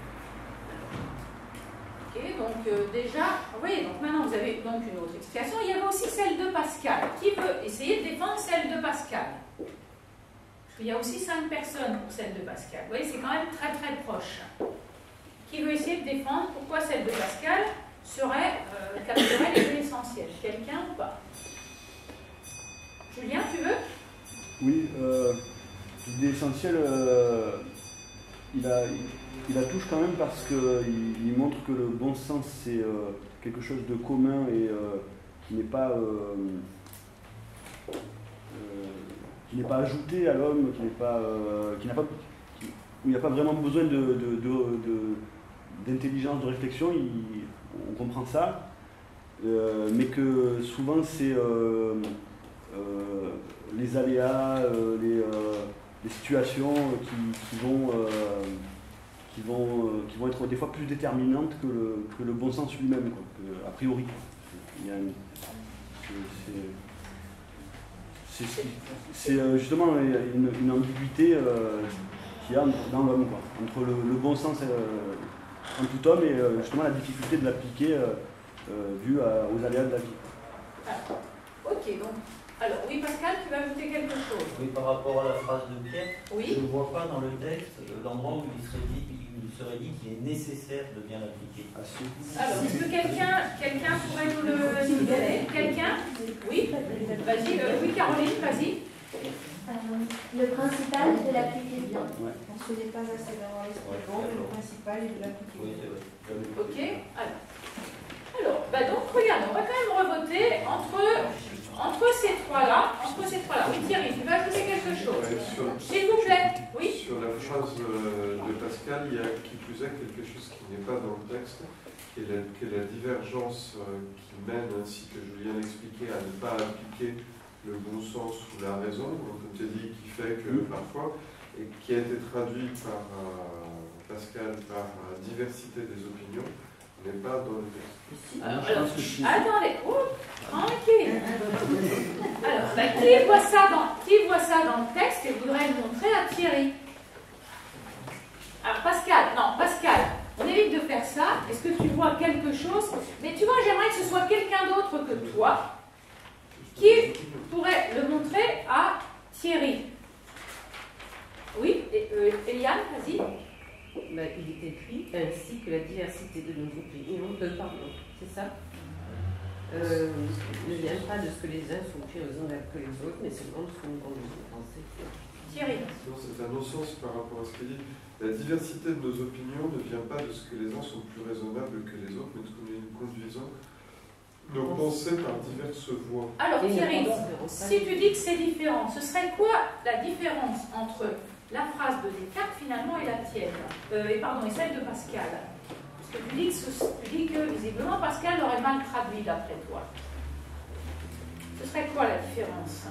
Ok, donc déjà, vous voyez, donc maintenant vous avez donc une autre explication. Il y avait aussi celle de Pascal. Qui veut essayer de défendre celle de Pascal? Parce qu'il y a aussi 5 personnes pour celle de Pascal. Vous voyez, c'est quand même très très proche. Qui veut essayer de défendre pourquoi celle de Pascal capterait les essentiels? Quelqu'un ou pas? Julien, tu veux? Oui, l'idée essentielle, il la touche quand même parce qu'il montre que le bon sens c'est quelque chose de commun et qui n'est pas ajouté à l'homme, où il n'y a pas vraiment besoin d'intelligence, de réflexion, on comprend ça, mais que souvent c'est les aléas, les situations qui vont être des fois plus déterminantes que le bon sens lui-même, a priori. Il y a c'est justement une ambiguïté qu'il y a dans l'homme, entre le bon sens en tout homme et justement la difficulté de l'appliquer due aux aléas de la vie. Ok, donc, alors oui Pascal, tu vas ajouter quelque chose? Oui, par rapport à la phrase de Pierre, oui. Je ne vois pas dans le texte l'endroit où il serait dit qu'il est nécessaire de bien l'appliquer. Alors, est-ce que quelqu'un pourrait nous le libérer? Quelqu'un? Oui. Vas-y, oui Caroline, vas-y. Le principal est de l'appliquer bien. On se dépasse assez d'avoir l'esprit bon, mais le principal est de l'appliquer bien. Ok, alors donc regarde, on va quand même revoter entre ces trois-là. Oui Thierry, tu vas ajouter quelque chose? S'il vous plaît, oui. Sur la phrase de Pascal, il y a qui plus est quelque chose qui n'est pas dans le texte, qui est la divergence qui mène, ainsi que Julien l'expliquait, à ne pas appliquer le bon sens ou la raison, donc comme tu as dit, qui fait que parfois, et qui a été traduit par Pascal par diversité des opinions, n'est pas dans le texte. Alors, attendez, tranquille. Alors, qui voit ça dans le texte et voudrait le montrer à Thierry? Alors Pascal, on évite de faire ça. Est-ce que tu vois quelque chose? Mais tu vois, j'aimerais que ce soit quelqu'un d'autre que toi qui pourrait le montrer à Thierry. Oui, Eliane, vas-y. Il est écrit ainsi que la diversité de nos opinions, c'est ça ne vient pas de ce que les uns sont plus raisonnables que les autres, mais seulement de ce que nous conduisons à penser. Thierry. C'est un non-sens par rapport à ce qu'il dit. La diversité de nos opinions ne vient pas de ce que les uns sont plus raisonnables que les autres, mais de ce que nous conduisons nos pensées par diverses voies. Alors Thierry, donc, si tu dis que c'est différent, ce serait quoi la différence entre la phrase de Descartes finalement et la tienne, et celle de Pascal? Parce que tu dis que visiblement Pascal l'aurait mal traduit d'après toi. Ce serait quoi la différence?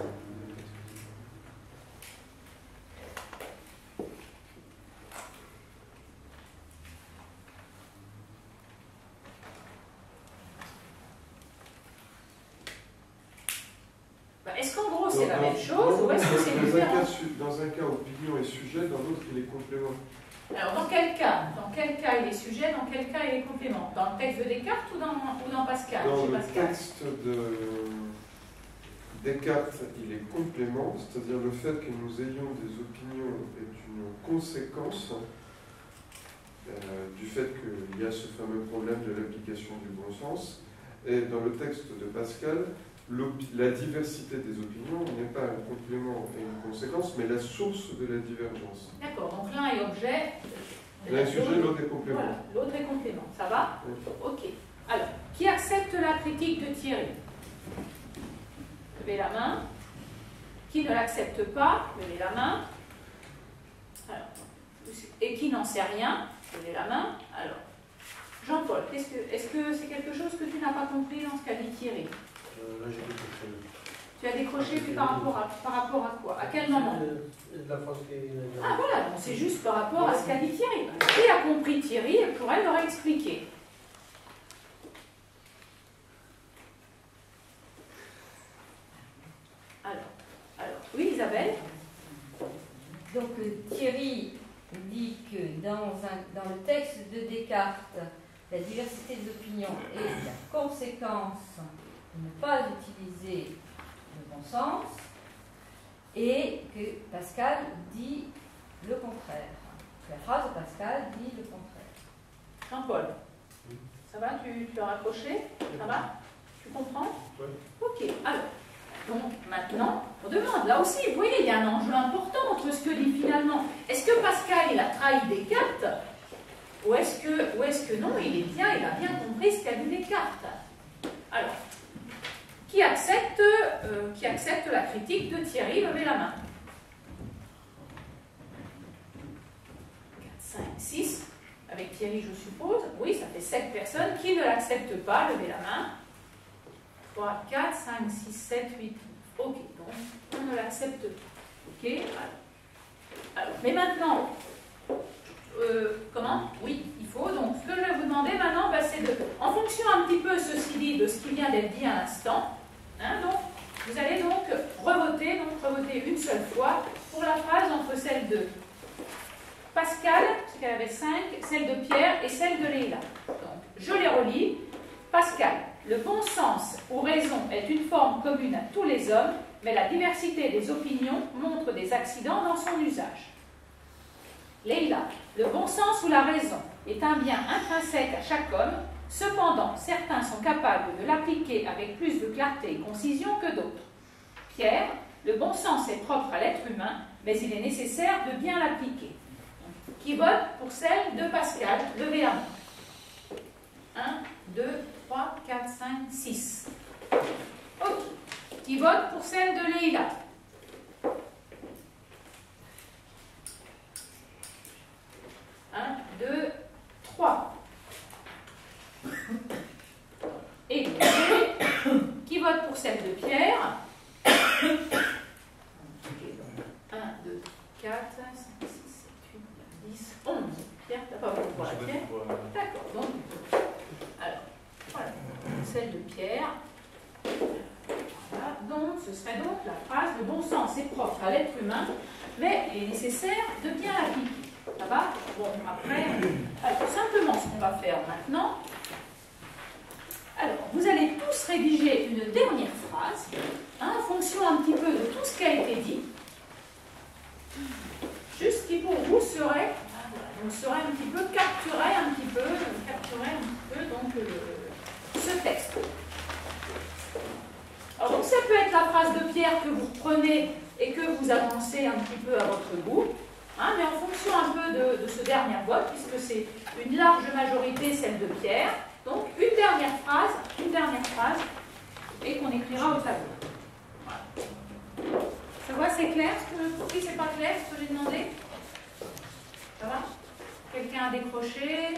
Est-ce qu'en gros c'est la même chose ou est-ce que c'est différent? Dans un cas, opinion est sujet, dans l'autre, il est complément. Alors, dans quel cas il est sujet, dans quel cas il est complément? Dans le texte de Descartes ou dans Pascal? Dans le texte de Descartes, il est complément, c'est-à-dire le fait que nous ayons des opinions est une conséquence du fait qu'il y a ce fameux problème de l'application du bon sens. Et dans le texte de Pascal, la diversité des opinions n'est pas un complément et une conséquence, mais la source de la divergence. D'accord, donc l'un est objet. L'un est sujet, l'autre est complément. Voilà, l'autre est complément. Ça va? Oui. Ok. Alors, qui accepte la critique de Thierry? Levez la main. Qui ne l'accepte pas? Levez la main. Alors, et qui n'en sait rien? Levez la main. Alors, Jean-Paul, est-ce que c'est quelque chose que tu n'as pas compris dans ce qu'a dit Thierry? Là, j'ai décroché. Tu as décroché par rapport à quoi? À quel moment? La phrase qui est... Ah voilà, donc c'est juste par rapport à ce qu'a dit Thierry. Qui a compris Thierry et pourrait leur expliquer? Oui, Isabelle? Donc Thierry dit que dans le texte de Descartes, la diversité des opinions est la conséquence de ne pas utiliser le bon sens, et que Pascal dit le contraire. La phrase de Pascal dit le contraire. Jean-Paul, ça va? Tu as raccroché? Ça va? Tu comprends? Oui. Ok, alors, donc maintenant, on demande, là aussi, vous voyez, il y a un enjeu important entre ce que dit finalement. Est-ce que Pascal, il a trahi Descartes? Ou est-ce que non, il a bien compris ce qu'a dit Descartes? Alors, qui accepte la critique de Thierry? Levez la main. 4, 5, 6. Avec Thierry, je suppose. Oui, ça fait 7 personnes. Qui ne l'acceptent pas? Levez la main. 3, 4, 5, 6, 7, 8. Ok, donc on ne l'accepte pas. Ok, alors, mais maintenant, comment? Oui, il faut. Donc, ce que je vais vous demander maintenant, c'est de, en fonction un petit peu, ceci dit, de ce qui vient d'être dit à l'instant, hein, donc, vous allez donc revoter une seule fois pour la phrase entre celle de Pascal, parce qu'elle avait 5, celle de Pierre et celle de Léla. Donc, je les relis. Pascal, le bon sens ou raison est une forme commune à tous les hommes, mais la diversité des opinions montre des accidents dans son usage. Léla, le bon sens ou la raison est un bien intrinsèque à chaque homme, cependant certains sont capables de l'appliquer avec plus de clarté et concision que d'autres. Pierre, le bon sens est propre à l'être humain, mais il est nécessaire de bien l'appliquer. Qui vote pour celle de Pascal? Levez la main. 1, 2, 3, 4, 5, 6. Ok. Qui vote pour celle de Léla? 1, 2, 3. Et qui vote pour celle de Pierre? 1, 2, 4, 5, 6, 7, 8, 9, 10, 11. Pierre, t'as pas voté pour la Pierre? D'accord, donc. Alors, voilà. Celle de Pierre. Voilà. Donc, ce serait donc la phrase: le bon sens est propre à l'être humain, mais il est nécessaire de bien l'appliquer. Ça va? Bon, après, alors, simplement, ce qu'on va faire maintenant, alors, vous allez tous rédiger une dernière phrase, hein, en fonction un petit peu de tout ce qui a été dit, juste qui pour vous serait, donc, serait un petit peu capturer un petit peu donc, ce texte. Alors, donc, ça peut être la phrase de Pierre que vous reprenez et que vous avancez un petit peu à votre goût. Hein, mais en fonction un peu de ce dernier vote, puisque c'est une large majorité, celle de Pierre, donc une dernière phrase, et qu'on écrira au tableau. Voilà. Ça va, c'est clair? Si c'est pas clair, ce que j'ai demandé? Ça va? Quelqu'un a décroché?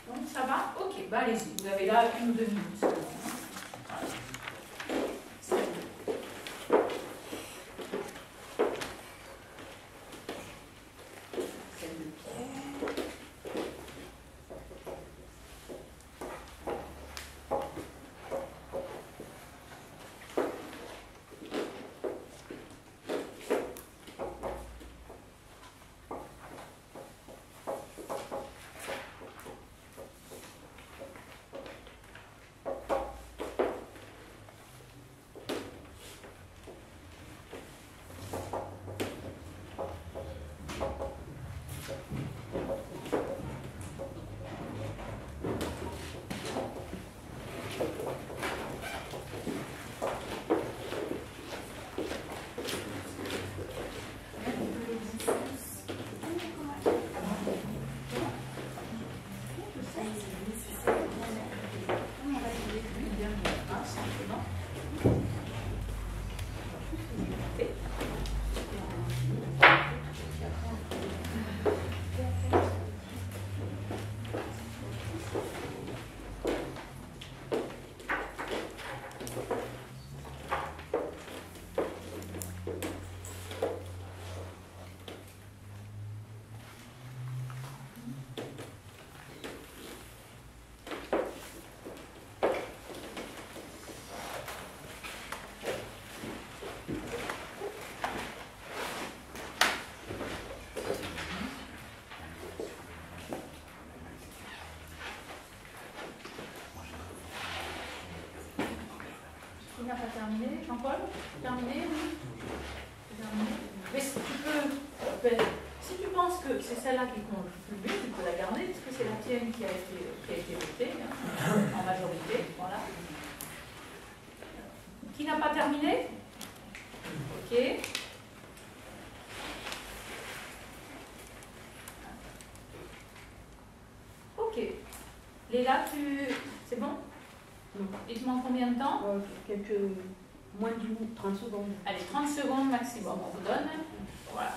Donc ça va? Ok, bah allez-y, vous avez là 1 ou 2 minutes. Voilà. terminé, Jean-Paul? Terminé, oui. Terminé. Mais si tu penses que c'est celle-là qui compte le plus, tu peux la garder, parce que c'est la tienne qui a été votée, hein, en majorité. Voilà. Qui n'a pas terminé? Ok. Ok. Léla, c'est bon? Il te manque combien de temps? Moins de 30 secondes. Allez, 30 secondes maximum, on vous donne. Voilà.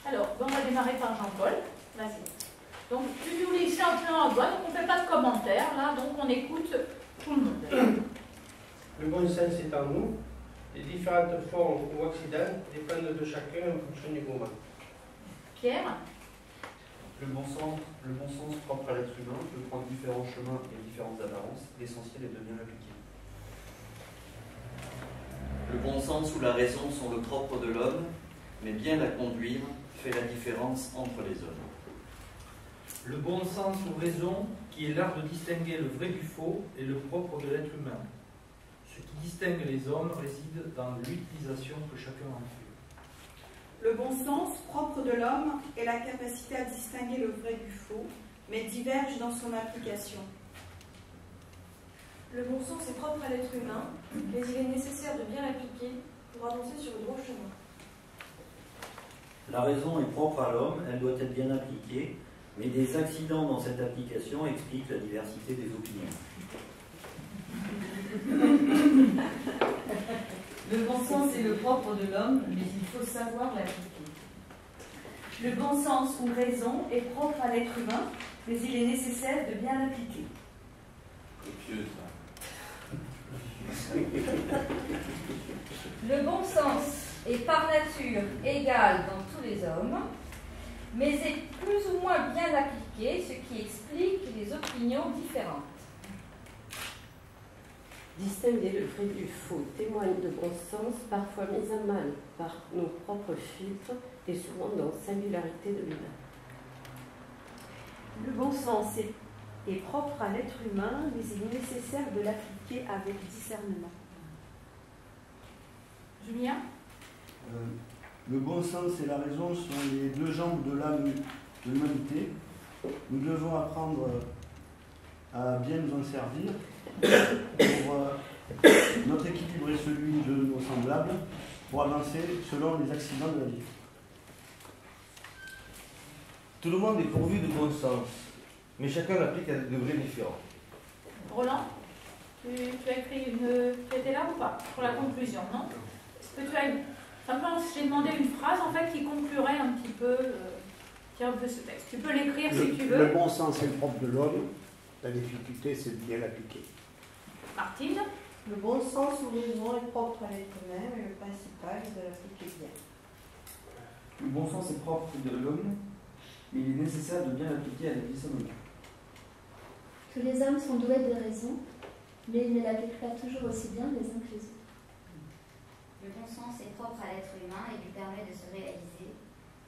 Alors, on va démarrer par Jean-Paul. Vas-y. Donc, tu nous lis simplement à voix, donc on ne fait pas de commentaires, là, donc on écoute tout le monde. Le bon sens est en nous. Les différentes formes ou accidents dépendent de chacun en fonction du moment. Pierre? Le bon sens propre à l'être humain peut prendre différents chemins et différentes apparences. L'essentiel est de bien l'appliquer. Le bon sens ou la raison sont le propre de l'homme, mais bien la conduire fait la différence entre les hommes. Le bon sens ou raison, qui est l'art de distinguer le vrai du faux, est le propre de l'être humain. Ce qui distingue les hommes réside dans l'utilisation que chacun en fait. Le bon sens propre de l'homme est la capacité à distinguer le vrai du faux, mais diverge dans son application. Le bon sens est propre à l'être humain, mais il est nécessaire de bien l'appliquer pour avancer sur le droit chemin. La raison est propre à l'homme, elle doit être bien appliquée, mais des accidents dans cette application expliquent la diversité des opinions. Le bon sens est le propre de l'homme, mais il faut savoir l'appliquer. Le bon sens ou raison est propre à l'être humain, mais il est nécessaire de bien l'appliquer. Copieux, ça. Le bon sens est par nature égal dans tous les hommes, mais est plus ou moins bien appliqué, ce qui explique les opinions différentes. Distinguer le vrai du faux témoigne de bon sens, parfois mis à mal par nos propres filtres et souvent dans la singularité de l'humain. Le bon sens est propre à l'être humain, mais il est nécessaire de l'appliquer avec discernement. Julien? Le bon sens et la raison sont les deux jambes de l'âme de l'humanité. Nous devons apprendre à bien nous en servir pour notre équilibre et celui de nos semblables, pour avancer selon les accidents de la vie. Tout le monde est pourvu de bon sens, mais chacun l'applique à des degrés différents. Roland, tu as écrit tu étais là ou pas pour la conclusion, non? Est-ce que tu as simplement, j'ai demandé une phrase en fait qui conclurait un petit peu ce texte. Tu peux l'écrire si tu veux. Le bon sens est le propre de l'homme, la difficulté c'est de bien l'appliquer. Martine? Le bon sens ou raison est propre à l'être humain, mais le principal est de l'appliquer bien. Le bon sens est propre de l'homme, mais il est nécessaire de bien l'appliquer à la vie somme. Tous les hommes sont doués de raison, mais ils ne l'appliquent pas toujours aussi bien les uns que les autres. Le bon sens est propre à l'être humain et lui permet de se réaliser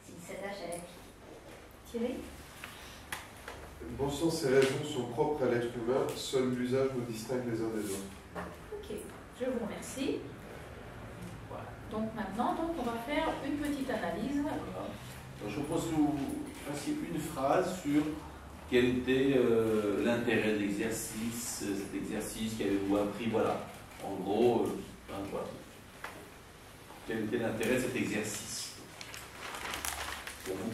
s'il s'attache à l'appliquer. Thierry? Le bon sens et raison sont propres à l'être humain, seul l'usage nous distingue les uns des autres. Ok, je vous remercie. Voilà. Donc maintenant, on va faire une petite analyse. Donc, je propose que vous fassiez une phrase sur quel était l'intérêt de l'exercice, cet exercice qu'avez-vous appris, voilà. En gros, voilà. Quel était l'intérêt de cet exercice pour vous?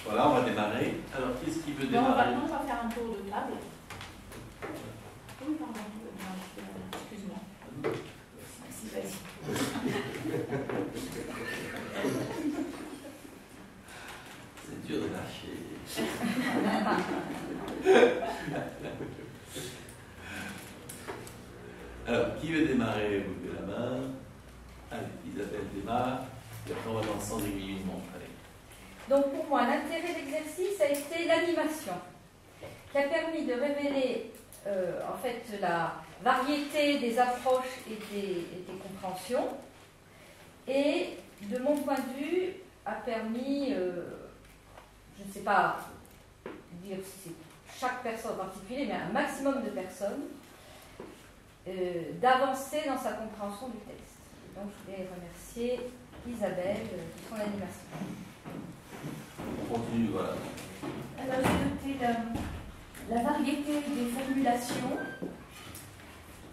Voilà, on va démarrer. Alors, qui est-ce qui veut Non, démarrer? on va faire un tour de table. Oui, pardon. Excuse-moi. Vas-y, vas-y. C'est dur de lâcher. Alors, qui veut démarrer? Vous levez la main. Allez, Isabelle démarre. Et après, on va dans le sens aiguille une montre. Allez. Donc pour moi, l'intérêt de l'exercice a été l'animation, qui a permis de révéler en fait la variété des approches et des compréhensions, et de mon point de vue a permis, je ne sais pas dire si c'est chaque personne en particulier, mais un maximum de personnes, d'avancer dans sa compréhension du texte. Donc je voulais remercier Isabelle de son animation. On continue, voilà. Alors, j'ai noté la variété des formulations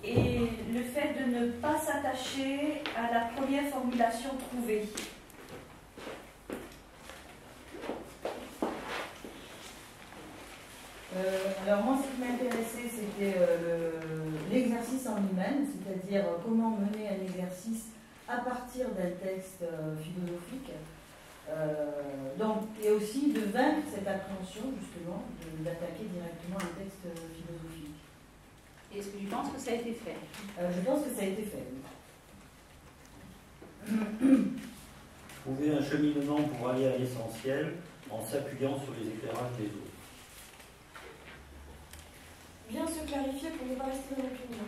et le fait de ne pas s'attacher à la première formulation trouvée. Alors moi, ce qui m'intéressait, c'était l'exercice en lui-même, c'est-à-dire comment mener un exercice à partir d'un texte philosophique. Et aussi de vaincre cette appréhension, justement, d'attaquer directement un texte philosophique. Est-ce que tu penses que ça a été fait? Je pense que ça a été fait. Trouver un cheminement pour aller à l'essentiel en s'appuyant sur les éclairages des autres. Bien se clarifier pour ne pas rester dans l'opinion.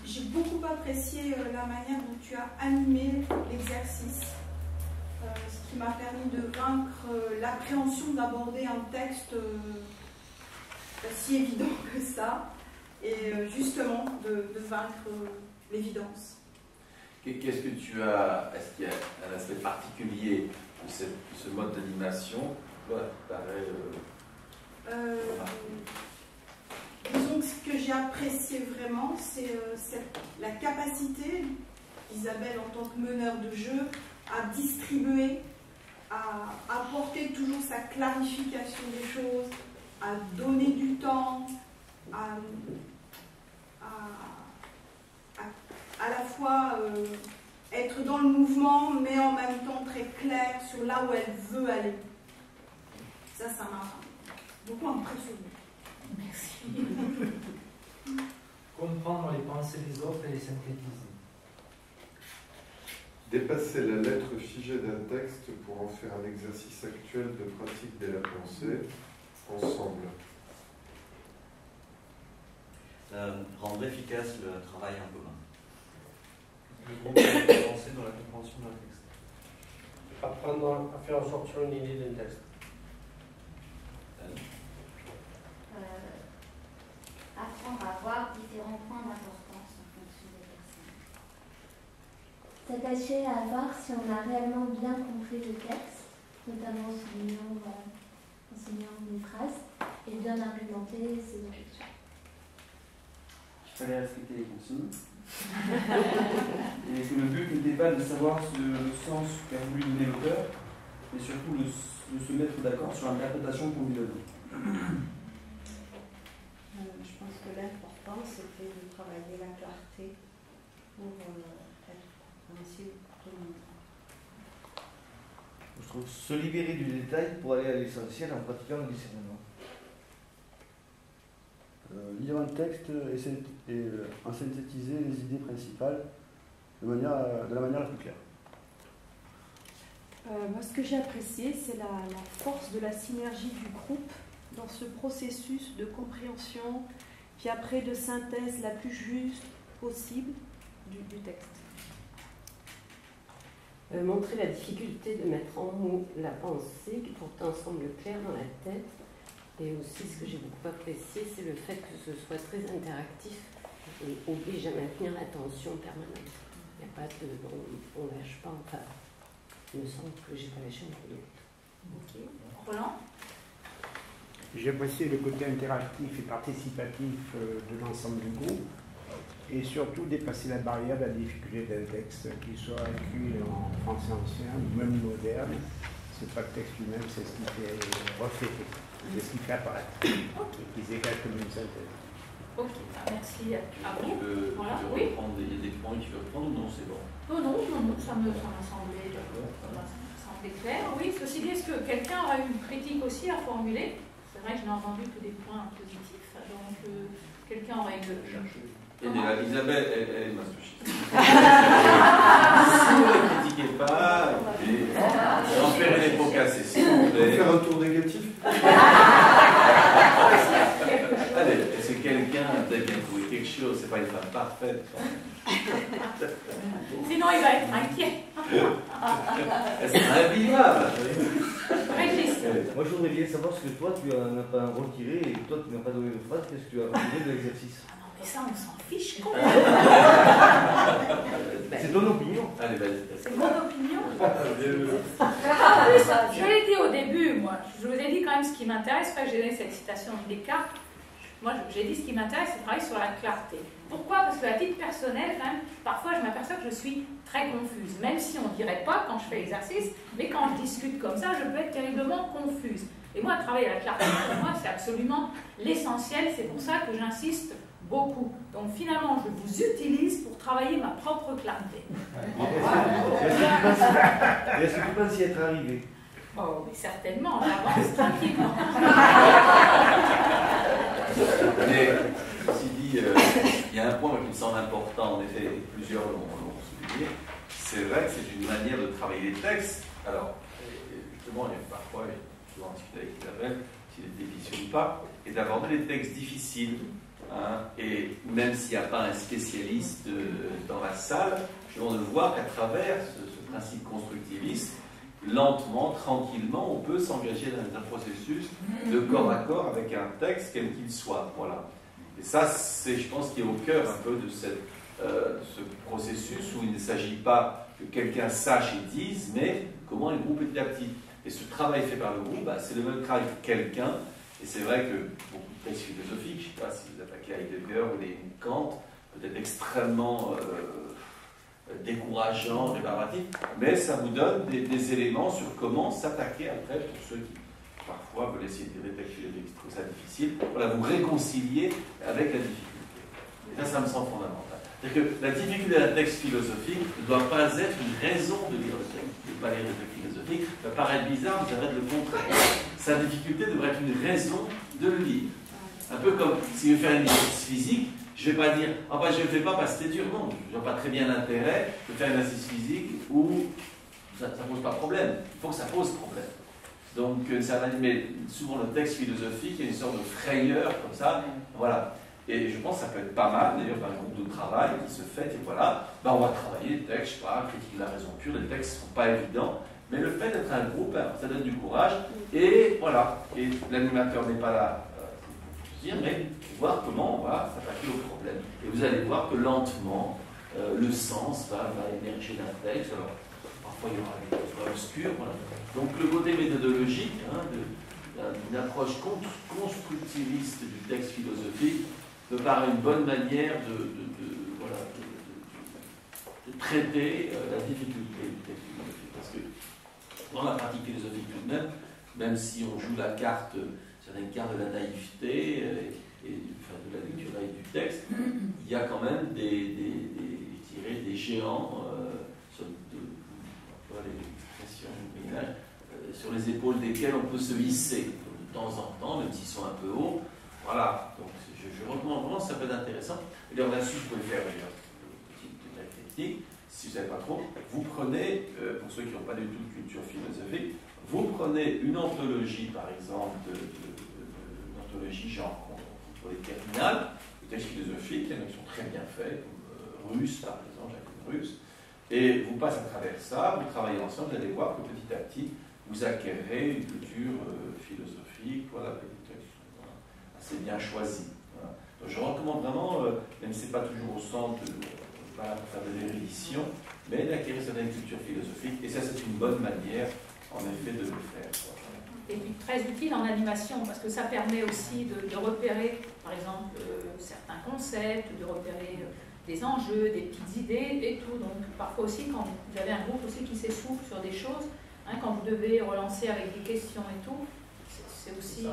J'ai beaucoup apprécié la manière dont tu as animé l'exercice, ce qui m'a permis de vaincre l'appréhension d'aborder un texte pas si évident que ça, et justement de vaincre l'évidence. Qu'est-ce que tu as? Est-ce qu'il y a un aspect particulier de ce mode d'animation? Voilà, pareil. Disons que ce que j'ai apprécié vraiment, c'est la capacité d'Isabelle en tant que meneur de jeu à distribuer, à apporter toujours sa clarification des choses, à donner du temps, à la fois être dans le mouvement, mais en même temps très clair sur là où elle veut aller. Ça m'a beaucoup impressionné. Merci. Comprendre les pensées des autres et les synthétiser. Dépasser la lettre figée d'un texte pour en faire un exercice actuel de pratique de la pensée, ensemble. Rendre efficace le travail en commun. Le groupe avancer dans la compréhension d'un texte. Apprendre à faire sortir une idée d'un texte. Apprendre à voir différents points d'importance en fonction des personnes. S'attacher à voir si on a réellement bien compris le texte, notamment en enseignant des phrases, et bien argumenter ses objections. Il fallait respecter les consignes. Et que le but n'était pas de savoir le sens qu'a voulu donner l'auteur, mais surtout de se mettre d'accord sur l'interprétation qu'on lui donne. Je pense que l'important, c'était de travailler la clarté pour être compréhensible pour tout le monde. Je trouve se libérer du détail pour aller à l'essentiel en pratiquant le discernement. Lire un texte et en synthétiser les idées principales de la manière la plus claire. Moi, ce que j'ai apprécié, c'est la force de la synergie du groupe dans ce processus de compréhension, puis après de synthèse la plus juste possible du texte. Montrer la difficulté de mettre en mots la pensée qui pourtant semble claire dans la tête. Et aussi, ce que j'ai beaucoup apprécié, c'est le fait que ce soit très interactif et oblige à maintenir l'attention permanente. Il n'y a pas de... On ne lâche pas, enfin, il me semble que j'ai pas lâché un peu d'autre. Ok. Roland? J'ai apprécié le côté interactif et participatif de l'ensemble du groupe. et surtout dépasser la barrière de la difficulté d'un texte, qu'il soit écrit en français ancien ou même moderne. C'est pas le texte lui-même, c'est ce qui fait refléter, c'est ce qui fait apparaître, qui dégage comme une synthèse. Ok, merci à vous. Voilà, Il y a des points que tu veux reprendre ou non, c'est bon? Non, ça m'a semblé clair. Oui, ceci dit, est-ce que quelqu'un aura une critique aussi à formuler? C'est vrai que je n'ai entendu que des points positifs, donc quelqu'un aurait une... Isabelle, elle est masochiste. Si vous ne critiquez pas, on fait les pots cassés, s'il vous plaît. Faire un tour négatif. Allez, est-ce que quelqu'un a bien trouvé quelque chose? C'est pas une femme parfaite. Sinon, il va être inquiet. Elle sera invivable. Moi, je voudrais bien savoir ce que toi, tu n'as pas retiré et toi, tu n'as pas donné de phrase. Qu'est-ce que tu as retiré de l'exercice? Mais ça, on s'en fiche. C'est ton opinion. Allez, vas-y. C'est mon opinion. En plus, je l'ai dit au début, moi. Je vous ai dit quand même ce qui m'intéresse. Quand j'ai donné cette citation de Descartes, moi, j'ai dit ce qui m'intéresse, c'est de travailler sur la clarté. Pourquoi? Parce que à titre personnel, quand même, parfois, je m'aperçois que je suis très confuse. Même si on ne dirait pas quand je fais l'exercice, mais quand je discute comme ça, je peux être terriblement confuse. Et moi, travailler la clarté, pour moi, c'est absolument l'essentiel. C'est pour ça que j'insiste beaucoup. Donc finalement, je vous utilise pour travailler ma propre clarté. Est-ce que tu penses y être arrivé? Oh, mais certainement, j'avance tranquillement. Mais, ceci dit, il y a un point qui me semble important, en effet, et plusieurs l'ont souligné. C'est vrai que c'est une manière de travailler les textes. Alors, justement, il y a parfois, je vais souvent discuter avec Isabelle, s'il est difficile ou pas, et d'aborder les textes difficiles. Et même s'il n'y a pas un spécialiste dans la salle, je vais voir qu'à travers ce principe constructiviste, lentement, tranquillement, on peut s'engager dans un processus de corps à corps avec un texte, quel qu'il soit. Voilà. Et ça, c'est, je pense, qui est au cœur un peu de ce processus où il ne s'agit pas que quelqu'un sache et dise, mais comment le groupe petit à petit. Et ce travail fait par le groupe, c'est le même travail que quelqu'un. Et c'est vrai que beaucoup de textes philosophiques, je ne sais pas si vous attaquez à Heidegger ou les Kant, peut-être extrêmement décourageants, rébarbatifs, mais ça vous donne des éléments sur comment s'attaquer après, pour ceux qui parfois veulent essayer de lire des textes philosophiques, qui trouvent ça difficile, voilà, vous réconcilier avec la difficulté. Et ça me semble fondamental. C'est-à-dire que la difficulté d'un texte philosophique ne doit pas être une raison de lire le texte. De ne pas lire le texte philosophique, ça paraît être bizarre, mais ça va être le contraire. Sa difficulté devrait être une raison de le lire. Un peu comme si je veux faire une exercice physique, je ne vais pas dire « Ah ben je ne le fais pas parce que c'est dur ». Non, je ne vois pas très bien l'intérêt de faire un exercice physique où ça ne pose pas de problème. Il faut que ça pose problème. Donc, mais souvent le texte philosophique, il y a une sorte de frayeur comme ça. Voilà. Et je pense que ça peut être pas mal, d'ailleurs, par un groupe de travail qui se fait, et voilà, on va travailler les textes, je sais pas, critique de la raison pure, les textes ne sont pas évidents, mais le fait d'être un groupe, ça donne du courage, et voilà, et l'animateur n'est pas là pour dire, mais voir comment on va s'attaquer au problème. Et vous allez voir que lentement, le sens va émerger d'un texte, alors parfois il y aura des choses obscures, voilà. Donc le côté méthodologique, d'une approche constructiviste du texte philosophique, me paraît une bonne manière de traiter la difficulté du texte philosophique. Parce que dans la pratique philosophique tout de même si on joue la carte, certaines cartes de la naïveté et de la lecture naïve du texte, il y a quand même des géants sur les épaules desquels on peut se hisser de temps en temps, même s'ils sont un peu hauts. Voilà, donc je recommande vraiment, ça peut être intéressant. Et là, là-dessus, vous pouvez faire une petite technique, si vous ne savez pas trop. Vous prenez, pour ceux qui n'ont pas du tout de culture philosophique, vous prenez une anthologie, par exemple, une anthologie genre pour les terminales, le texte philosophique, il y en a qui sont très bien faits, comme Russe, par exemple, Jacques Russe, et vous passez à travers ça, vous travaillez ensemble, vous allez voir que petit à petit, vous acquérez une culture philosophique, voilà, avec des textes assez bien choisis. Voilà. Donc je recommande vraiment, même si ce n'est pas toujours au centre, pas faire de l'érudition, mais d'acquérir certaines cultures philosophiques, et ça c'est une bonne manière, en effet, de le faire. Et puis très utile en animation, parce que ça permet aussi de repérer, par exemple, certains concepts, de repérer des enjeux, des petites idées et tout. Donc parfois aussi, quand vous avez un groupe aussi qui s'essouffle sur des choses, hein, quand vous devez relancer avec des questions et tout, c'est aussi...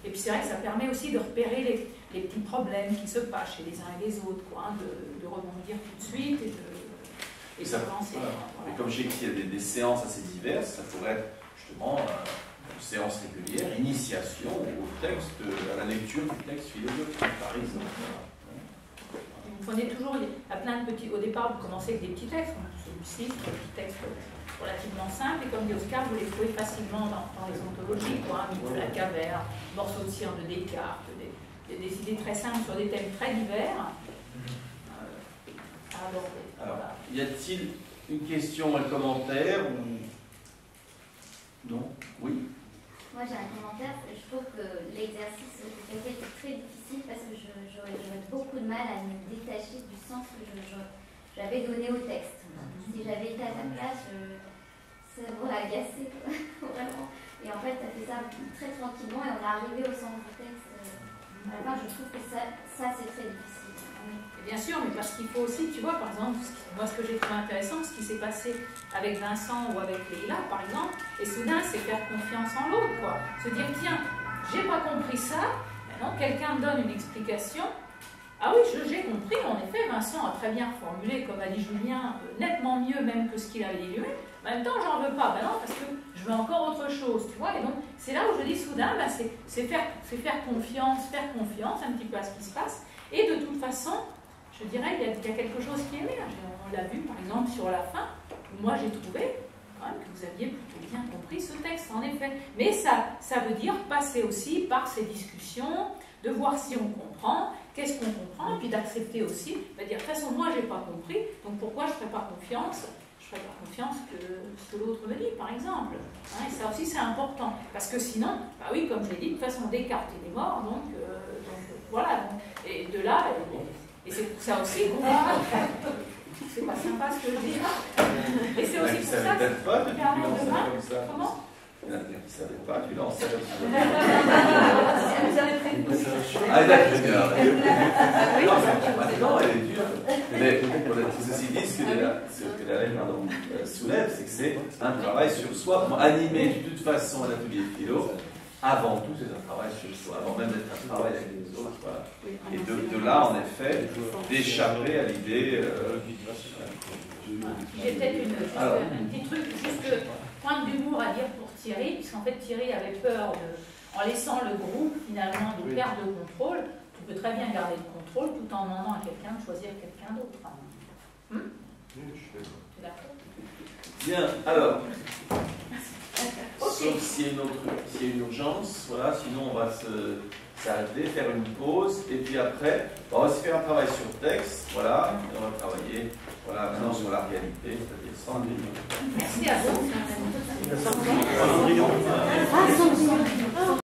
et puis c'est vrai que ça permet aussi de repérer les petits problèmes qui se passent chez les uns et les autres, quoi, hein, de rebondir tout de suite et de relancer. Voilà. Et comme je sais qu'il y a des séances assez diverses, ça pourrait être justement une séance régulière, initiation au texte, à la lecture du texte philosophique, par exemple. Vous prenez toujours, il y a plein de petits, au départ vous commencez avec des petits textes, comme celui-ci, des petits textes relativement simples, et comme dit Oscar, vous les trouvez facilement dans les ontologies, quoi, Mythe de la caverne, Morceau de cire de Descartes, des idées très simples sur des thèmes très divers à aborder. Alors, y a-t-il une question, un commentaire ou... Non? Oui? Moi j'ai un commentaire, je trouve que l'exercice est très difficile parce que j'aurais beaucoup de mal à me détacher du sens que j'avais donné au texte. Si j'avais été à ta place, ça m'aurait agacé, vraiment. Et en fait, tu as fait ça très tranquillement et on est arrivé au sens du texte. Alors je trouve que ça c'est très difficile. Et bien sûr, mais parce qu'il faut aussi, tu vois, par exemple, moi ce que j'ai trouvé intéressant, ce qui s'est passé avec Vincent ou avec Leïla, par exemple, et soudain c'est faire confiance en l'autre, quoi. Se dire, tiens, j'ai pas compris ça, maintenant quelqu'un me donne une explication. Ah oui, j'ai compris, en effet, Vincent a très bien formulé, comme a dit Julien, nettement mieux même que ce qu'il avait dit lui-même. En même temps, j'en veux pas, ben non, parce que je veux encore autre chose, tu vois. Et donc, c'est là où je dis soudain, ben, c'est faire confiance un petit peu à ce qui se passe. Et de toute façon, je dirais qu'il y a quelque chose qui émerge. On l'a vu, par exemple, sur la fin, où moi j'ai trouvé quand même que vous aviez plutôt bien compris ce texte, en effet. Mais ça veut dire passer aussi par ces discussions, de voir si on comprend, qu'est-ce qu'on comprend, et puis d'accepter aussi, de dire, de toute façon, moi, je n'ai pas compris, donc pourquoi je ne ferais pas confiance que ce que l'autre me dit, par exemple. Hein, et ça aussi, c'est important. Parce que sinon, bah oui, comme je l'ai dit, de toute façon, Descartes, il est mort, donc voilà. Donc, et de là, et c'est pour ça aussi qu'on va... C'est pas sympa ce que je dis. Et c'est aussi pour ça qu'il y a un moment demain. Comment? Il y en a qui ne savaient pas, tu lances ça comme ça. Vous avez prévu. Ah, d'accord. Non, elle est dure. Mais ceci dit, ce que la reine soulève, c'est que c'est un travail sur soi. Animé de toute façon à l'atelier de philo, avant tout, c'est un travail sur soi, avant même d'être un travail avec les autres. Voilà. Et de là, en effet, d'échapper à l'idée. J'ai peut-être un petit truc, juste point d'humour à dire pour Thierry, puisqu'en fait Thierry avait peur, en laissant le groupe finalement, de perdre le contrôle. Tu peux très bien garder le contrôle tout en demandant à quelqu'un de choisir quelqu'un d'autre. Tu es d'accord? Bien, alors, sauf s'il y a une urgence, voilà, sinon on va s'arrêter, faire une pause, et puis après, on va se faire un travail sur le texte, voilà, et on va travailler, voilà, maintenant sur la réalité, c'est-à-dire sans Merci à vous.